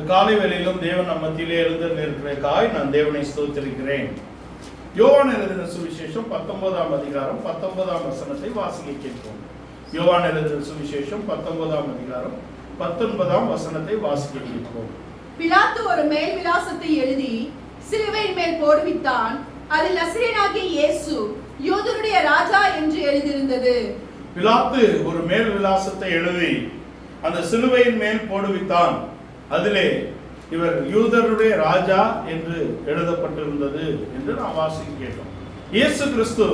காலை வேளையிலும் தேவன் நம் மத்தியிலே எழுந்திருக்கிறதுக்காய் நான் தேவனை ஸ்தோத்திரிக்கிறேன். யோவான் எழுதின சுவிசேஷம் 19ஆம் அதிகாரம் 19ஆம் வசனத்தை வாசிக்க கேட்போம். யோவான் எழுதின சுவிசேஷம் 19ஆம் அதிகாரம் 19ஆம் வசனத்தை வாசிக்க கேட்போம். பிலாத்து ஒரு மேல் விலாசத்தை எழுதி சிலுவையின் மேல் போடுவித்தான். அதில் நசரேயனாகிய இயேசு யூதருடைய ராஜா என்று எழுதியிருந்தது. பிலாத்து ஒரு மேல் விலாசத்தை எழுதி அந்த சிலுவையின் மேல் போடுவித்தான். அதிலே இவர் யூதருடைய ராஜா என்று எழுதப்பட்டிருந்தது என்று நாம் வாசிக்க கேட்டோம். இயேசு கிறிஸ்து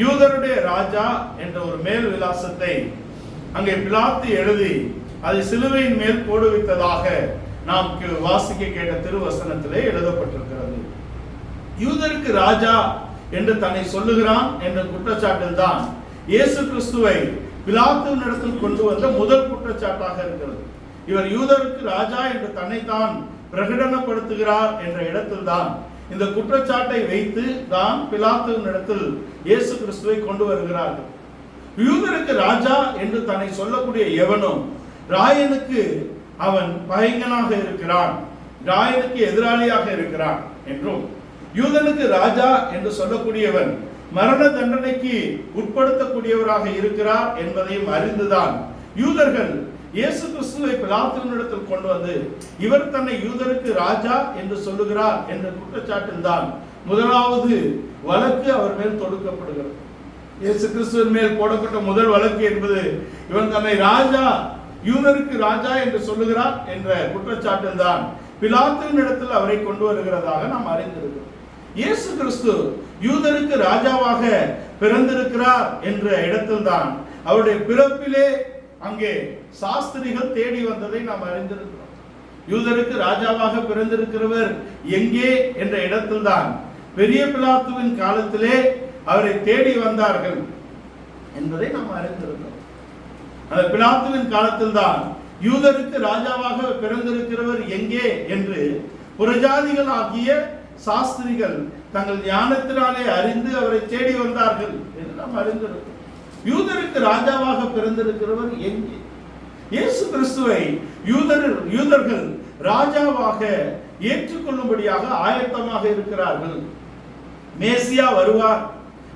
யூதருடைய ராஜா என்ற ஒரு மேல் விலாசத்தை அங்கே பிலாத்து எழுதி அதை சிலுவையின் மேல் போடுவித்ததாக நாம் வாசிக்க கேட்ட திருவசனத்திலே எழுதப்பட்டிருக்கிறது. யூதருக்கு ராஜா என்று தன்னை சொல்லுகிறான் என்ற குற்றச்சாட்டில் தான் இயேசு கிறிஸ்துவை பிலாத்துவினிடத்தில் கொண்டு வந்த முதல் குற்றச்சாட்டாக இருக்கிறது. இவர் யூதருக்கு ராஜா என்று தன்னைத்தான் பிரகடனப்படுத்துகிறார் என்ற இடத்தில் தான் இந்த குற்றச்சாட்டை வைத்து தான் பிலாத்துவினிடத்தில் இயேசு கிறிஸ்துவை கொண்டு வருகிறார்கள். யூதருக்கு ராஜா என்று தன்னை சொல்லக்கூடிய எவனும் ராயனுக்கு அவன் பகைஞனாக இருக்கிறான், ராயனுக்கு எதிராளியாக இருக்கிறான் என்றும், யூதனுக்கு ராஜா என்று சொல்லக்கூடியவன் மரண தண்டனைக்கு உட்படுத்தக்கூடியவராக இருக்கிறார் என்பதையும் அறிந்துதான் யூதர்கள் இயேசு கிறிஸ்துவை பிலாத்துவினிடத்தில் கொண்டு வந்து இவர் தன்னை யூதருக்கு ராஜா என்று சொல்லுகிறார் என்ற குற்றச்சாட்டில் தான் முதலாவது வழக்கு அவர் மேல் தொடுக்கப்படுகிறது. இயேசு கிறிஸ்துவின் மேல் போடப்பட்ட முதல் வழக்கு என்பது இவன் தன்னை ராஜா, யூதருக்கு ராஜா என்று சொல்லுகிறார் என்ற குற்றச்சாட்டில் தான் பிலாத்துவினிடத்தில் அவரை கொண்டு வருகிறதாக நாம் அறிந்திருக்கிறோம். இயேசு கிறிஸ்து யூதருக்கு ராஜாவாக பிறந்திருக்கிறார் என்ற இடத்தில் தான் அவருடைய பிறப்பிலே அங்கே சாஸ்திரிகள் தேடி வந்ததை நாம் அறிந்திருக்கிறோம். யூதருக்கு ராஜாவாக பிறந்திருக்கிறவர் எங்கே என்ற இடத்தில் தான் பெரிய பிலாத்துவின் காலத்திலே அவரை தேடி வந்தார்கள் என்பதை நாம் அறிந்திருக்கிறோம். அந்த பிலாத்துவின் காலத்தில் தான் யூதருக்கு ராஜாவாக பிறந்திருக்கிறவர் எங்கே என்று புறஜாதிகள் ஆகிய சாஸ்திரிகள் தங்கள் ஞானத்தினாலே அறிந்து அவரை தேடி வந்தார்கள் என்று நாம் அறிந்திருக்கிறோம். யூதருக்கு ராஜாவாக பிறந்திருக்கிறவர் எங்கே? இயேசு கிறிஸ்துவை யூதர்கள் ராஜாவாக ஏற்றுக்கொள்ளும்படியாக ஆயத்தமாக இருக்கிறார்கள். மேசியா வருவார்,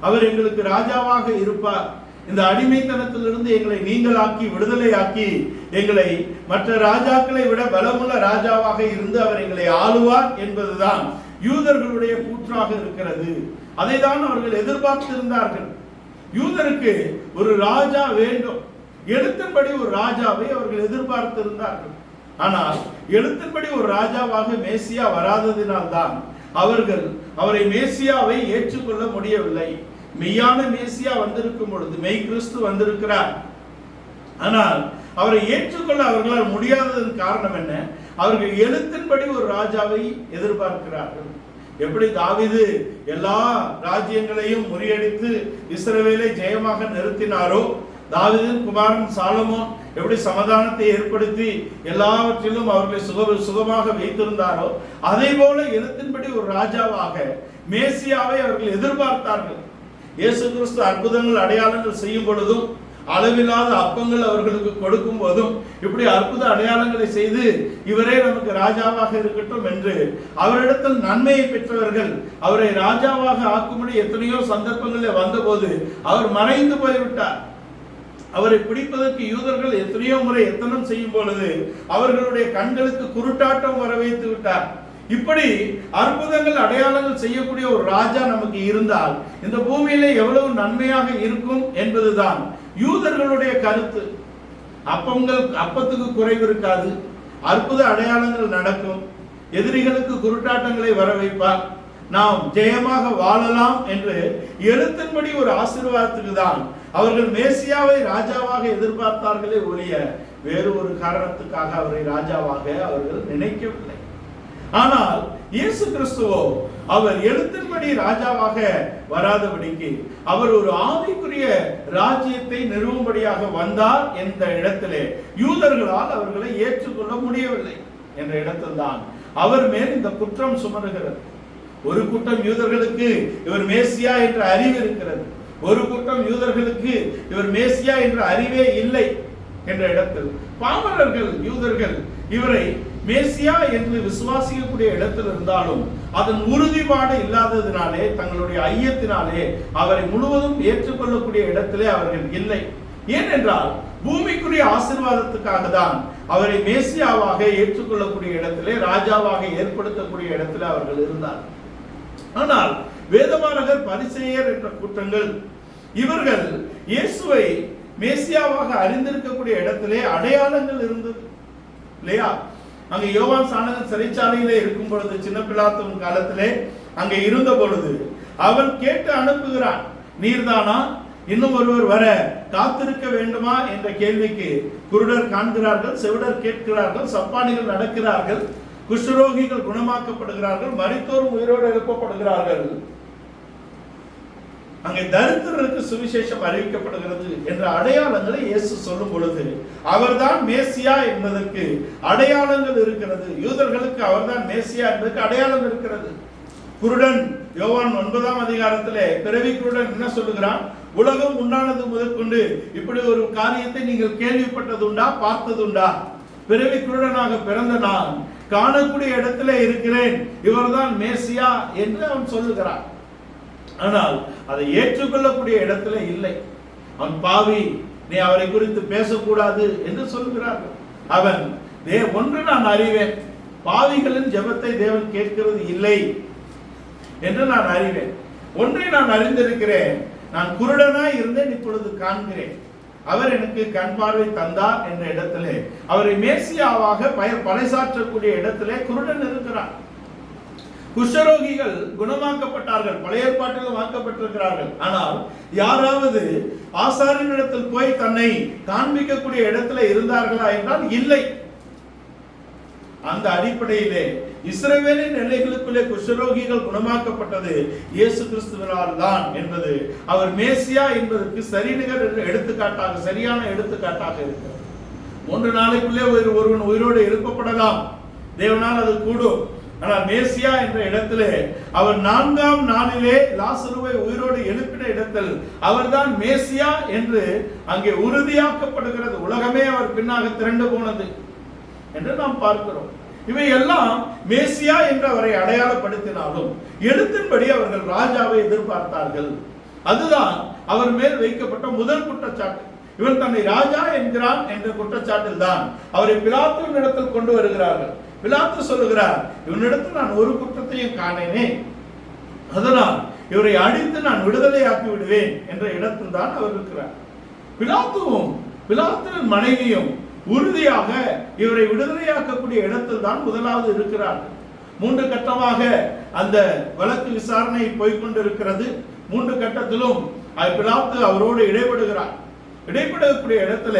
அவர் எங்களுக்கு ராஜாவாக இருப்பார், இந்த அடிமைத்தனத்திலிருந்து எங்களை நீங்களாக்கி விடுதலையாக்கி எங்களை மற்ற ராஜாக்களை விட பலமுள்ள ராஜாவாக இருந்து அவர் எங்களை ஆளுவார் என்பதுதான் யூதர்களுடைய கூற்றாக இருக்கிறது. அதை தான் அவர்கள் எதிர்பார்த்திருந்தார்கள். யூதருக்கு ஒரு ராஜா வேண்டும், எழுத்தின்படி ஒரு ராஜாவை அவர்கள் எதிர்பார்த்திருந்தார்கள். ஆனால் எழுத்தின்படி ஒரு ராஜாவாக மேசியா வராததினால் தான் அவர்கள் அவரை மேசியாவை ஏற்றுக்கொள்ள முடியவில்லை. மெய்யான மேசியா வந்திருக்கும் பொழுது, மெய் கிறிஸ்து வந்திருக்கிறார், ஆனால் அவரை ஏற்றுக்கொள்ள அவர்களால் முடியாததன் காரணம் என்ன? அவர்கள் எழுத்தின்படி ஒரு ராஜாவை எதிர்பார்க்கிறார்கள். எப்படி தாவீது எல்லா ராஜ்யங்களையும் முறியடித்து இஸ்ரவேலை ஜெயமாக நிறுத்தினாரோ, தாவீதின் குமாரன் சாலமோன் எப்படி சமாதானத்தை ஏற்படுத்தி எல்லாவற்றிலும் அவர்களை சுகமாக வைத்திருந்தாரோ, அதே போல எழுத்தின்படி ஒரு ராஜாவாக மேசியாவை அவர்கள் எதிர்பார்த்தார்கள். இயேசு கிறிஸ்து அற்புதங்கள் அடையாளங்கள் செய்யும் பொழுதும், அளவில்லாத அப்பங்கள் அவர்களுக்கு கொடுக்கும் போதும், இப்படி அற்புத அடையாளங்களை செய்து இவரே நமக்கு ராஜாவாக இருக்கட்டும் என்று அவரிடத்தில் நன்மையை பெற்றவர்கள் அவரை ராஜாவாக ஆக்கும்படி எத்தனையோ சந்தர்ப்பங்களில் வந்தபோது அவர் மறைந்து போய்விட்டார். அவரை பிடிப்பதற்கு யூதர்கள் எத்தனையோ முறை எத்தனம் செய்யும் பொழுது அவர்களுடைய கண்களுக்கு குருட்டாட்டம் வர வைத்து விட்டார். இப்படி அற்புதங்கள் அடையாளங்கள் செய்யக்கூடிய ஒரு ராஜா நமக்கு இருந்தால் இந்த பூமியிலே எவ்வளவு நன்மையாக இருக்கும் என்பதுதான் யூதர்களுடைய கருத்து. அப்பத்துக்கு குறைவு இருக்காது, அற்புத அடையாளங்கள் நடக்கும், எதிரிகளுக்கு குருட்டாட்டங்களை வர வைப்பார், நாம் ஜெயமாக வாழலாம் என்று எழுத்தின்படி ஒரு ஆசீர்வாதத்துக்கு தான் அவர்கள் மேசியாவை ராஜாவாக எதிர்பார்த்தார்களே ஒழிய வேறு ஒரு காரணத்துக்காக அவரை ராஜாவாக அவர்கள் நினைக்கவில்லை. ஆனால் இயேசு கிறிஸ்துவோ அவர் எழுத்தின்படி ராஜாவாக வராதபடிக்கு அவர் ஒரு ஆவிக்குரிய ராஜ்யத்தை நிறுவும்படியாக வந்தார் என்ற இடத்திலே யூதர்களால் அவர்களை ஏற்றுக்கொள்ள முடியவில்லை என்ற இடத்தில் தான் அவர் மேல் இந்த குற்றம் சுமருகிறது. ஒரு கூட்டம் யூதர்களுக்கு இவர் மேசியா என்ற அறிவு இருக்கிறது, ஒரு கூட்டம் யூதர்களுக்கு இவர் மேசியா என்ற அறிவே இல்லை என்ற இடத்தில் பாமரர்கள் யூதர்கள் இவரை மேசியா என்று விசுவாசிக்கக்கூடிய இடத்தில் இருந்தாலும் அதன் உறுதிப்பாடு இல்லாததினாலே, தங்களுடைய ஐயத்தினாலே அவரை முழுவதும் ஏற்றுக்கொள்ளக்கூடிய இடத்திலே அவர்கள் இல்லை. ஏனென்றால் பூமிக்குரிய ஆசீர்வாதத்துக்காக தான் அவரை மேசியாவாக ஏற்றுக்கொள்ளக்கூடிய இடத்திலே, ராஜாவாக ஏற்படுத்தக்கூடிய இடத்திலே அவர்கள் இருந்தார். ஆனால் வேதபாரகர், பரிசேயர் என்ற கூட்டங்கள் இவர்கள் இயேசுவை மேசியாவாக அறிந்திருக்கக்கூடிய இடத்திலே அடையாளங்கள் இருந்தது இல்லையா? அங்கே யோவான் ஸ்நானகன் சிறைச்சாலையிலே இருக்கும் பொழுது, சின்ன பிலாத்துவின் காலத்திலே அங்கே இருந்த பொழுது அவன் கேட்டு அனுப்புகிறான், நீர்தானா இன்னும் ஒருவர் வர காத்திருக்க வேண்டுமா என்ற கேள்விக்கு குருடர் காண்கிறார்கள், செவிடர் கேட்கிறார்கள், சப்பானிகள் நடக்கிறார்கள், குஷ்டரோகிகள் குணமாக்கப்படுகிறார்கள், மரித்தோரும் உயிரோடு எழுப்பப்படுகிறார்கள். அங்கே தரித்திரருக்கு சுவிசேஷம் அறிவிக்கப்படுகிறது என்ற அடையாளங்களை இயேசு சொல்லும் பொழுது அவர்தான் மேசியா என்பதற்கு அடையாளங்கள் இருக்கிறது. யூதர்களுக்கு அவர்தான் மேசியா என்பதற்கு அடையாளம் இருக்கிறது. குருடன் யோவான் 9ஆம் அதிகாரத்திலே பிறவி குருடன் என்ன சொல்லுகிறான்? உலகம் உண்டானது முதற்கொண்டு இப்படி ஒரு காரியத்தை நீங்கள் கேள்விப்பட்டதுண்டா, பார்த்ததுண்டா? பிறவி குருடனாக பிறந்த நான் காணக்கூடிய இடத்திலே இருக்கிறேன், இவர்தான் மேசியா என்று அவன் சொல்லுகிறான். ஆனால் அதை ஏற்றுக்கொள்ளக்கூடிய இடத்துல இல்லை. அவன் பாவி, நீ அவரை குறித்து பேசக்கூடாது என்று சொல்கிறார்கள். அவன் ஒன்று நான் அறிவேன், பாவிகளின் ஜெபத்தை தேவன் கேட்கிறது இல்லை என்று நான் அறிவேன். ஒன்றை நான் அறிந்திருக்கிறேன், நான் குருடனாய் இருந்தேன், இப்பொழுது காண்கிறேன். அவர் எனக்கு கண் பார்வை தந்தார் என்ற இடத்திலே அவரை மேசியாவாக பறைசாற்றக்கூடிய இடத்திலே குருடன் இருக்கிறார். குஷ்டரோகிகள் குணமாக்கப்பட்டார்கள், பழைய ஏற்பாட்டில் வாக்கப்பட்டிருக்கிறார்கள். ஆனால் யாராவது ஆசாரியனிடத்தில் போய் தன்னை காண்பிக்கக்கூடிய இடத்துல இருந்தார்களா என்றால் இல்லை. அந்த அடிப்படையிலே இஸ்ரவேலின் எல்லைகளுக்குள்ளே குஷ்டரோகிகள் குணமாக்கப்பட்டது இயேசு கிறிஸ்துவினால் தான் என்பது அவர் மேசியா என்பதற்கு சரிநிகர் எடுத்துக்காட்டாக, சரியான எடுத்துக்காட்டாக இருக்கிறது. 3 நாளைக்குள்ளே ஒருவன் உயிரோடு எழுப்பப்படலாம், தேவனால் அது கூடும். ஆனால் மேசியா என்ற இடத்திலே அவர் 4ஆம் நாளிலே லாசருவை உயிரோடு எழுப்பின இடத்தில் அவர்தான் மேசியா என்று அங்கே உறுதியாக்கப்படுகிறது. உலகமே அவர் பின்னாக திரண்டு போனது என்று நாம் பார்க்கிறோம். இவை எல்லாம் மேசியா என்று அவரை அடையாளப்படுத்தினாலும் எழுத்தின்படி அவர்கள் ராஜாவை எதிர்பார்த்தார்கள். அதுதான் அவர் மேல் வைக்கப்பட்ட முதல் குற்றச்சாட்டு. இவன் தன்னை ராஜா என்கிறான் என்ற குற்றச்சாட்டில் தான் அவரை பிலாத்துவின் இடத்தில் கொண்டு வருகிறார்கள். பிலாத்து சொல்லுகிறார், இவனிடத்தில் நான் ஒரு குற்றத்தையும் காணேனே, அதனால் இவரை அடித்து நான் விடுதலையாக்கி விடுவேன் என்ற இடத்தில் தான் அவர் இருக்கிறார். பிலாத்துவும் பிலாத்துவின் மனைவியும் உறுதியாக இவரை விடுதலையாக்கக்கூடிய இடத்தில் தான் முதலாவது இருக்கிறார்கள். 3 கட்டமாக அந்த வழக்கு விசாரணை போய்கொண்டிருக்கிறது. 3 கட்டத்திலும் பிலாத்து அவரோடு இடைபடுகிறார். இடைப்படக்கூடிய இடத்துல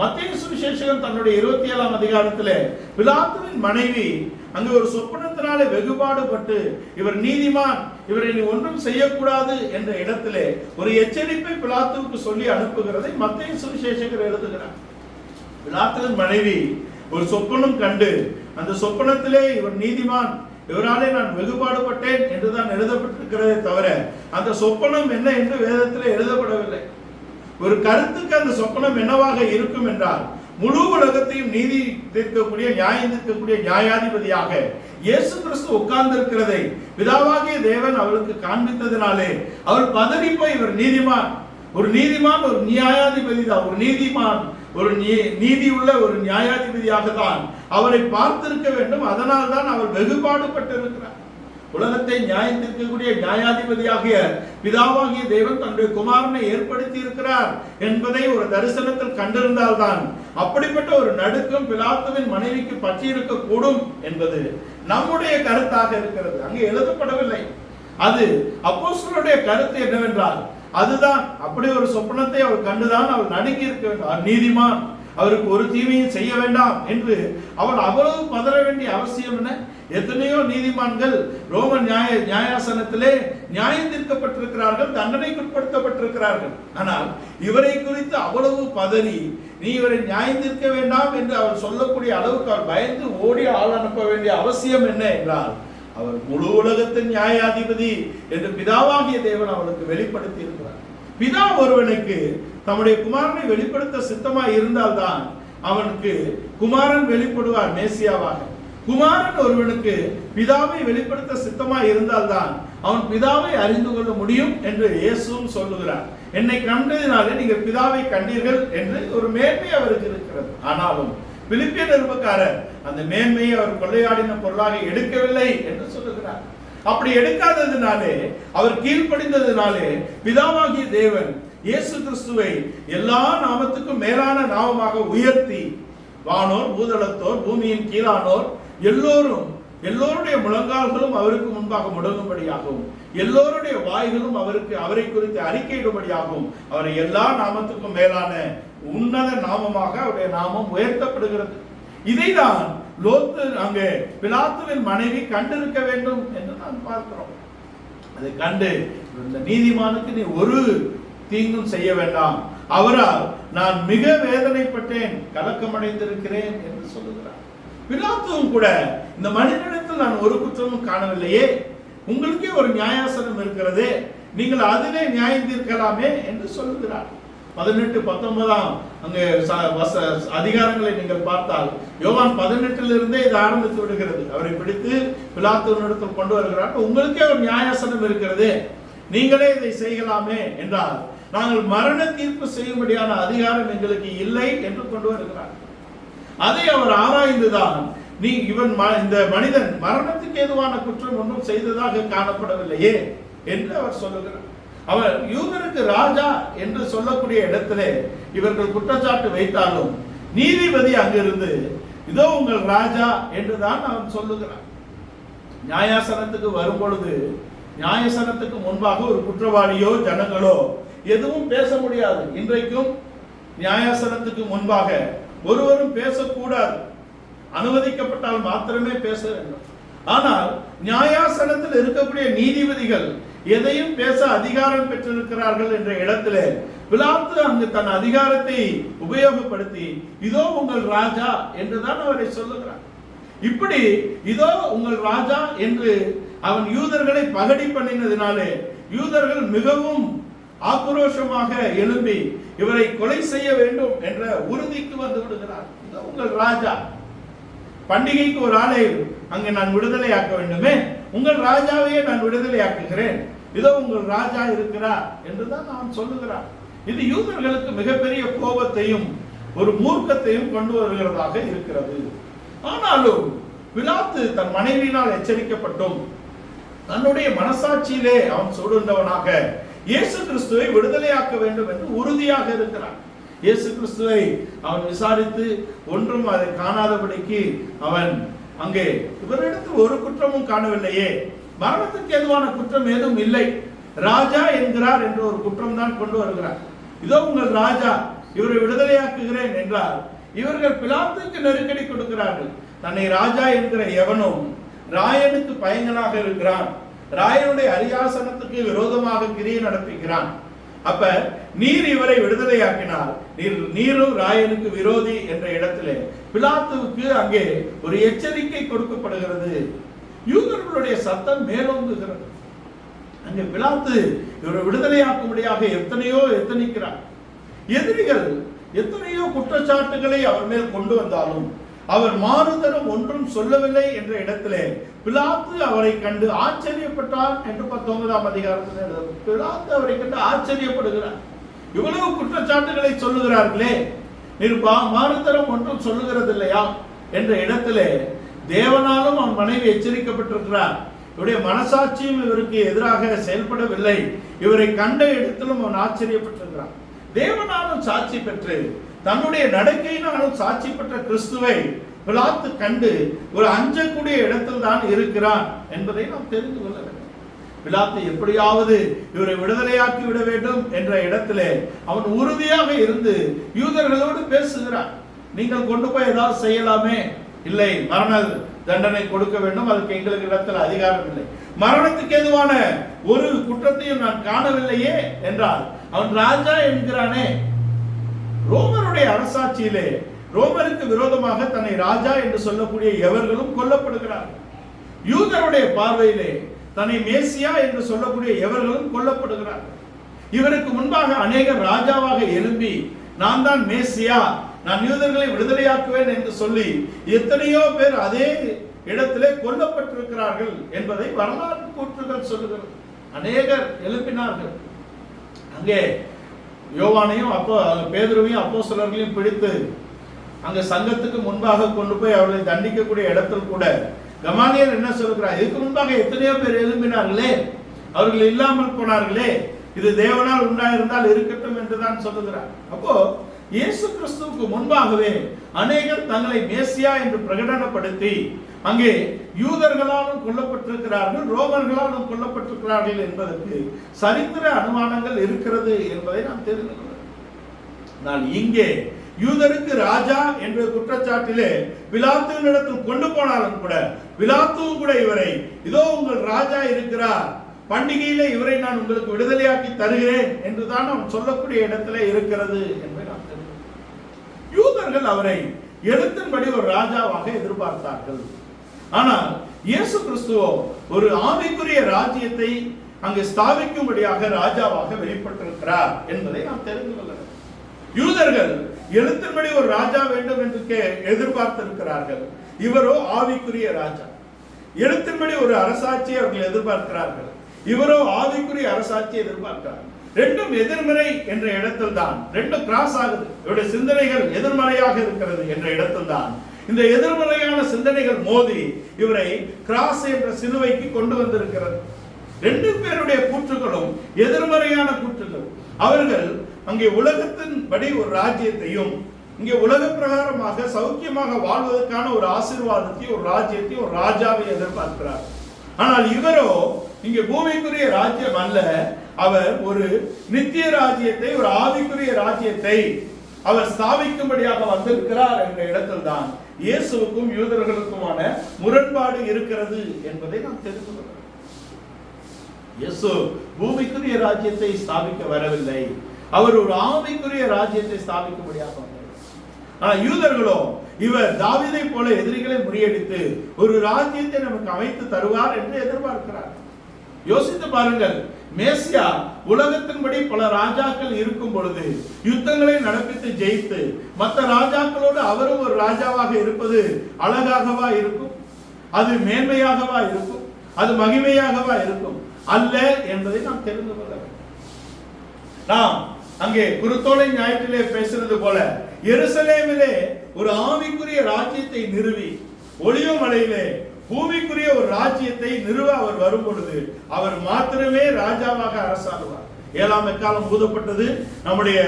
மத்தேயு சுவிசேஷகன் தன்னுடைய 27ஆம் அதிகாரத்திலே பிலாத்துவின் மனைவி அங்கு ஒரு சொப்பனத்தினாலே வெகுபாடுபட்டு இவர் நீதிமான், இவரை நீ ஒன்றும் செய்யக்கூடாது என்ற இடத்திலே ஒரு எச்சரிப்பை பிலாத்துவுக்கு சொல்லி அனுப்புகிறதை மத்தேயு சுவிசேஷகர் எழுதுகிறார். பிலாத்துவின் மனைவி ஒரு சொப்பனம் கண்டு அந்த சொப்பனத்திலே இவர் நீதிமான், இவராலே நான் வெகுபாடுபட்டேன் என்றுதான் எழுதப்பட்டிருக்கிறதே தவிர அந்த சொப்பனம் என்ன என்று வேதத்திலே எழுதப்படவில்லை. ஒரு கருத்துக்கு அந்த சொப்பனம் என்னவாக இருக்கும் என்றால், முழு உலகத்தையும் நீதி தீர்க்கக்கூடிய, நியாயம் தீர்க்கக்கூடிய நியாயாதிபதியாக இயேசு கிறிஸ்து உட்கார்ந்து இருக்கிறதை பிதாவாகிய தேவன் அவளுக்கு காண்பித்ததினாலே அவள் பதறி போய் இவர் நீதிமான், ஒரு நீதிமான், ஒரு நியாயாதிபதி தான், ஒரு நீதிமான், ஒரு நீதி உள்ள ஒரு நியாயாதிபதியாக தான் அவரை பார்த்திருக்க வேண்டும். அதனால் தான் அவள் வெகுபாடுபட்டு இருக்கிறார். உலகத்தை நியாயம் தீர்க்கக்கூடிய நியாயாதிபதியாகிய பிதாவாகிய தேவன் தன்னுடைய குமாரனை ஏற்படுத்தி இருக்கிறார் என்பதை ஒரு தரிசனத்தில் கண்டிருந்தால்தான் அப்படிப்பட்ட ஒரு நடுக்கம் பிலாத்துவின் மனைவிக்கு பற்றி இருக்க கூடும் என்பது நம்முடைய கருத்தாக இருக்கிறது. அங்கே எழுதப்படவில்லை. அது அப்போஸ்தலருடைய கருத்து என்னவென்றால், அதுதான் அப்படி ஒரு சொப்பனத்தை அவள் கண்டுதான் அவள் நடுங்கி இருக்க வேண்டும். நீதிமான், அவருக்கு ஒரு தீமையும் செய்ய வேண்டாம் என்று அவள் அவ்வளவு பதற வேண்டிய அவசியம் என்ன? எத்தனையோ நீதிமான்கள் ரோம நியாயாசனத்திலே நியாயம் தீர்க்கப்பட்டிருக்கிறார்கள், தண்டனைக்குட்படுத்தப்பட்டிருக்கிறார்கள். ஆனால் இவரை குறித்து அவ்வளவு பதறி நீ இவரை நியாயம் தீர்க்க வேண்டாம் என்று அவர் சொல்லக்கூடிய அளவுக்கு அவர் பயந்து ஓடி ஆள் அனுப்ப வேண்டிய அவசியம் என்ன என்றால், அவர் முழு உலகத்தின் நியாயாதிபதி என்று பிதாவாகிய தேவன் அவளுக்கு வெளிப்படுத்தி இருக்கிறார். பிதா ஒருவனுக்கு தம்முடைய குமாரனை வெளிப்படுத்த சித்தமாய் இருந்தால்தான் அவனுக்கு குமாரன் வெளிப்படுவார் மேசியாவாக. குமாரன் ஒருவனுக்கு பிதாவை வெளிப்படுத்த சித்தமாய் இருந்தால்தான் அவன் பிதாவை அறிந்து கொள்ள முடியும் என்று இயேசுவும் சொல்லுகிறார். என்னை கண்டதினாலே நீங்கள் பிதாவை கண்டீர்கள் என்று ஒரு மேன்மை அவருக்கு இருக்கிறது. ஆனாலும் பிலிப்பிய நிருபக்காரர் அந்த மேன்மையை அவர் கொள்ளையாடின பொருளாக எடுக்கவில்லை என்று சொல்லுகிறார். அப்படி எடுக்காததினாலே, அவர் கீழ்ப்படிந்ததினாலே பிதாவாகிய தேவன் இயேசு கிறிஸ்துவை எல்லா நாமத்துக்கும் மேலான நாமமாக உயர்த்தி, வானோர் பூதளத்தோர் பூமியின் கீழானோர் எல்லோருடைய முழங்கால்களும் அவருக்கு முன்பாக முடங்கும்படியாகவும், எல்லோருடைய வாய்களும் அவரை குறித்து அறிக்கையிடும்படியாகவும் அவரை எல்லா நாமத்துக்கும் மேலான உன்னத நாமமாக அவருடைய நாமம் உயர்த்தப்படுகிறது. இதைதான் லோத்து அங்கே பிலாத்துவின் மனைவி கண்டிருக்க வேண்டும் என்று நாம் பார்க்கிறோம். அதை கண்டு, இந்த நீதிமானுக்கு நீ ஒரு தீங்கும் செய்ய வேண்டாம், அவரால் நான் மிக வேதனைப்பட்டேன், கலக்கமடைந்திருக்கிறேன் என்று சொல்லுகிறார். பிலாத்துவும் கூட, இந்த மனிதனிடத்தில் நான் ஒரு குற்றமும் காணவில்லையே, உங்களுக்கே ஒரு நியாயாசனம் இருக்கிறதே, நீங்கள் அதிலே நியாயம் தீர்க்கலாமே என்று சொல்லுகிறார். 18-19 அங்கே அதிகாரங்களை நீங்கள் பார்த்தால், யோவான் 18 இது ஆரம்பித்து விடுகிறது. அவரை பிடித்து பிலாத்துவினிடத்தில் கொண்டு வருகிறார். உங்களுக்கே ஒரு நியாயாசனம் இருக்கிறது, நீங்களே இதை செய்யலாமே என்றால், நாங்கள் மரண தீர்ப்பு செய்யும்படியான அதிகாரம் எங்களுக்கு இல்லை என்று கொண்டு வருகிறார். அதை அவர் ஆராய்ந்துதான், இந்த மனிதன் மரணத்துக்கு ஏதுவான குற்றம் ஒன்றும் செய்ததாக காணப்படவில்லையே என்று அவர் சொல்லுகிறார். அவர் யூதருக்கு ராஜா என்று சொல்லக்கூடிய இடத்திலே இவர்கள் குற்றச்சாட்டு வைத்தாலும், நீதிபதி அங்கிருந்து இதோ உங்கள் ராஜா என்றுதான் அவன் சொல்லுகிறான். நியாயாசனத்துக்கு வரும் பொழுது, நியாயாசனத்துக்கு முன்பாக ஒரு குற்றவாளியோ ஜனங்களோ எதுவும் பேச முடியாது. இன்றைக்கும் நியாயாசனத்துக்கு முன்பாக ஒருவரும் பேசக்கூடாது, அனுமதிக்கப்பட்டால் மாத்திரமே பேச வேண்டும். ஆனால் நியாயாசனத்தில் இருக்கக்கூடிய நீதிபதிகள் எதையும் பேச அதிகாரம் பெற்றிருக்கிறார்கள் என்ற இடத்திலே பிலாத்து அங்கு தன் அதிகாரத்தை உபயோகப்படுத்தி இதோ உங்கள் ராஜா என்றுதான் அவரை சொல்லுகிறார். இப்படி இதோ உங்கள் ராஜா என்று அவன் யூதர்களை பகடி பண்ணினதினாலே யூதர்கள் மிகவும் ஆக்ரோஷமாக எழும்பி இவரை கொலை செய்ய வேண்டும் என்ற உறுதிக்கு வந்து விடுகிறார். இதோ உங்கள் ராஜா, பண்டிகைக்கு ஒரு ஆளை அங்கே நான் விடுதலையாக்க வேண்டுமே, உங்கள் ராஜாவையே நான் விடுதலையாக்குகிறேன், இதோ உங்கள் ராஜா இருக்கிறார் என்றுதான் அவன் சொல்லுகிறான். இது யூதர்களுக்கு மிகப்பெரிய கோபத்தையும் ஒரு மூர்க்கத்தையும் கொண்டு வருகிறதாக இருக்கிறது. ஆனாலும் பிலாத்து தன் மனைவியினால் எச்சரிக்கப்பட்டும் தன்னுடைய மனசாட்சியிலே அவன் சொல்லுண்டவனாக இயேசு கிறிஸ்துவை விடுதலையாக்க வேண்டும் என்று உறுதியாக இருக்கிறான். இயேசு கிறிஸ்துவை அவன் விசாரித்து ஒன்றும் அதை காணாதபடிக்கு அவன் அங்கே இவரிடத்தில் ஒரு குற்றமும் காணவில்லையே, மரணத்துக்கு ஏதுவான குற்றம் ஏதும் இல்லை, ராஜா என்கிறார் என்ற ஒரு குற்றம் தான் கொண்டு வருகிறார். இதோ உங்கள் ராஜா, இவரை விடுதலையாக்குகிறேன் என்றால் இவர்கள் பிலாத்துக்கு நெருக்கடி கொடுக்கிறார்கள். தன்னை ராஜா என்கிற எவனும் ராயனுக்கு பயங்கனாக இருக்கிறான், ராயனுடைய அரியாசனத்துக்கு விரோதமாக கிரியை நடத்துகிறான். அப்ப நீர் இவரை விடுதலையாக்கினால் நீரும் ராயனுக்கு விரோதி என்ற இடத்திலே பிலாத்துவுக்கு அங்கே ஒரு எச்சரிக்கை கொடுக்கப்படுகிறது. யூதர்களுடைய சத்தம் மேலோங்குகிறது. அங்கே பிலாத்து இவரை விடுதலையாக்கும்படியாக எத்தனைக்கிறார். எதிரிகள் எத்தனையோ குற்றச்சாட்டுகளை அவர் மேல் கொண்டு வந்தாலும் அவர் மாறுதலும் ஒன்றும் சொல்லவில்லை என்ற இடத்திலே பிலாத்து அவரை கண்டு ஆச்சரியப்பட்டார் என்று 19 அதிகாரத்தில் எழுதும். பிலாத்து அவரை கண்டு ஆச்சரியப்படுகிறார். இவ்வளவு குற்றச்சாட்டுகளை சொல்லுகிறார்களே, மாறுதலும் ஒன்றும் சொல்லுகிறது இல்லையா என்ற இடத்திலே தேவனாலும் அவன் மனைவி எச்சரிக்கப்பட்டிருக்கிறார். இவருடைய மனசாட்சியும் இவருக்கு எதிராக செயல்படவில்லை. இவரை கண்ட இடத்திலும் அவன் ஆச்சரியப்பட்டிருக்கிறான். தேவனாலும் சாட்சி பெற்று தன்னுடைய நடக்கையினாலும் சாட்சி பெற்ற கிறிஸ்துவை பிலாத்து கண்டு ஒரு அஞ்சக்கூடிய இடத்தில் தான் இருக்கிறான் என்பதை நாம் தெரிந்து கொள்ள வேண்டும். பிலாத்து எப்படியாவது இவரை விடுதலையாக்கி விட வேண்டும் என்ற இடத்திலே அவன் உறுதியாக இருந்து யூதர்களோடு பேசுகிறான். நீங்கள் கொண்டு போய் ஏதாவது செய்யலாமே, இல்லை மரண தண்டனை கொடுக்க வேண்டும், அதுக்கு எங்களுக்கு இடத்துல அதிகாரம் இல்லை, மரணத்துக்கு எதுவான ஒரு குற்றத்தையும் நான் காணவில்லையே என்றால் அவன் ராஜா என்கிறானே. ரோமருடைய அரசாட்சியிலே ரோமருக்கு விரோதமாக தன்னை ராஜா என்று சொல்லக்கூடிய எவர்களும் கொல்லப்படுகிறார்கள். யூதருடைய பார்வையிலே தன்னை மேசியா என்று சொல்லக்கூடிய எவர்களும் கொல்லப்படுகிறார்கள். இவருக்கு முன்பாக அநேகர் ராஜாவாக எழும்பி நான் தான் மேசியா, நான் யூதர்களை விடுதலையாக்குவேன் என்று சொல்லி எத்தனையோ பேர் அதே இடத்திலே கொல்லப்பட்டிருக்கிறார்கள் என்பதை வரலாற்று கூற்றுகள் சொல்லுகிறது. அநேகர் எழுப்பினார்கள். அங்கே யோவானையும் பேதுருவையும் அப்போஸ்தலர்களையும் பிடித்து அங்க சங்கத்துக்கு முன்பாக கொண்டு போய் அவர்களை தண்டிக்கக்கூடிய இடத்தில் கூட கமாலியல் என்ன சொல்கிறார்? இதுக்கு முன்பாக எத்தனையோ பேர் எழும்பினார்களே, அவர்கள் இல்லாமல் போனார்களே, இது தேவனால் உண்டாயிருந்தால் இருக்கட்டும் என்றுதான் சொல்லுகிறார். அப்போ இயேசு கிறிஸ்துவுக்கு முன்பாகவே அநேகர் தங்களை மேசியா என்று பிரகடனப்படுத்தி அங்கே யூதர்களாலும் கொல்லப்பட்டிருக்கிறார்கள், ரோமர்களாலும் கொல்லப்பட்டிருக்கிறார்கள் என்பதற்கு சரித்திர அனுமானங்கள் இருக்கிறது என்பதை நாம் தெரிந்து கொள்ள. நான் இங்கே யூதருக்கு ராஜா என்ற குற்றச்சாட்டிலே பிலாத்துவினிடத்தில் கொண்டு போனாலும் கூட பிலாத்துவும் கூட இவரை இதோ உங்கள் ராஜா இருக்கிறார், பண்டிகையிலே இவரை நான் உங்களுக்கு விடுதலையாக்கி தருகிறேன் என்றுதான் அவன் சொல்லக்கூடிய இடத்திலே இருக்கிறது என்பதை நாம் தெரிந்து. யூதர்கள் அவரை எழுத்தின்படி ஒரு ராஜாவாக எதிர்பார்த்தார்கள். ஆனால் இயேசு கிறிஸ்துவோ ஒரு ஆவிக்குரிய ராஜ்யத்தை அங்கு ஸ்தாபிக்கும்படியாக ராஜாவாக வெளிப்பட்டிருக்கிறார் என்பதை நாம் தெரிந்து கொள்ள. யூதர்கள் எழுத்தின்படி ஒரு ராஜா வேண்டும் என்று எதிர்பார்த்திருக்கிறார்கள். இவரோ ஆவிக்குரிய ராஜா. எழுத்தின்படி ஒரு அரசாட்சியை அவர்கள் எதிர்பார்க்கிறார்கள். இவரோ ஆவிக்குரிய அரசாட்சியை எதிர்பார்க்கிறார். ரெண்டும் எதிர்மறை என்ற இடத்தில் தான், ரெண்டும் கிராஸ் ஆகுது. இவருடைய சிந்தனைகள் எதிர்மறையாக இருக்கிறது என்ற இடத்தில் தான் இந்த எதிர்மறையான சிந்தனைகள் மோதி இவரை கிராஸ் என்ற சிலுவைக்கு கொண்டு வந்திருக்கிறது. ரெண்டு பேருடைய கூற்றுகளும் எதிர்மறையான கூற்றுகள். அவர்கள் அங்கே உலகத்தின் படி ஒரு ராஜ்யத்தையும் இங்கே உலக பிரகாரமாக சௌக்கியமாக வாழ்வதற்கான ஒரு ஆசீர்வாதத்தை, ஒரு ராஜ்யத்தை, ஒரு ராஜாவை எதிர்பார்க்கிறார். ஆனால் இவரோ இங்கே பூமிக்குரிய ராஜ்யம் அல்ல, அவர் ஒரு நித்திய ராஜ்யத்தை, ஒரு ஆவிக்குரிய ராஜ்யத்தை அவர் ஸ்தாபிக்கும்படியாக வந்திருக்கிறார் என்ற இடத்தில் தான் இயேசுவுக்கும் யூதர்களுக்குமான முரண்பாடு இருக்கிறது என்பதை நாம் தெரிந்து கொள்ளலாம். இயேசு பூமிக்குரிய ராஜ்யத்தை ஸ்தாபிக்க வரவில்லை, அவர் ஒரு ஆவிக்குரிய ராஜ்யத்தை ஸ்தாபிக்கும்படியாக வந்தார். ஆனால் யூதர்களோ இவர் தாவீதை போல எதிரிகளை முறியடித்து ஒரு ராஜ்யத்தை நமக்கு அமைத்து தருவார் என்று எதிர்பார்க்கிறார். யோசித்து பாருங்கள், மேசியா உலகத்தின்படி பல ராஜாக்கள் இருக்கும் பொழுது யுத்தங்களை நடப்பித்து ஜெயித்து மற்ற ராஜாக்களோடு அவரும் ஒரு ராஜாவாக இருப்பது அழகாகவா இருக்கும்? அது மேன்மையாகவா இருக்கும்? அது மகிமையாகவா இருக்கும்? அல்ல என்பதை நாம் தெரிந்து கொள்ள வேண்டும். நாம் அங்கே குருத்தோலை ஞாயிற்றிலே பேசுறது போல எருசலேமிலே ஒரு ஆவிக்குரிய ராஜ்யத்தை நிறுவி ஒளிவ மலையிலே பூமிக்குரிய ஒரு ராஜ்யத்தை நிறுவ அவர் வரும் பொழுது அவர் மாத்திரமே ராஜாவாக அரசாடுவார். 7ஆம் எக்காலம் ஊதப்பட்டது. நம்முடைய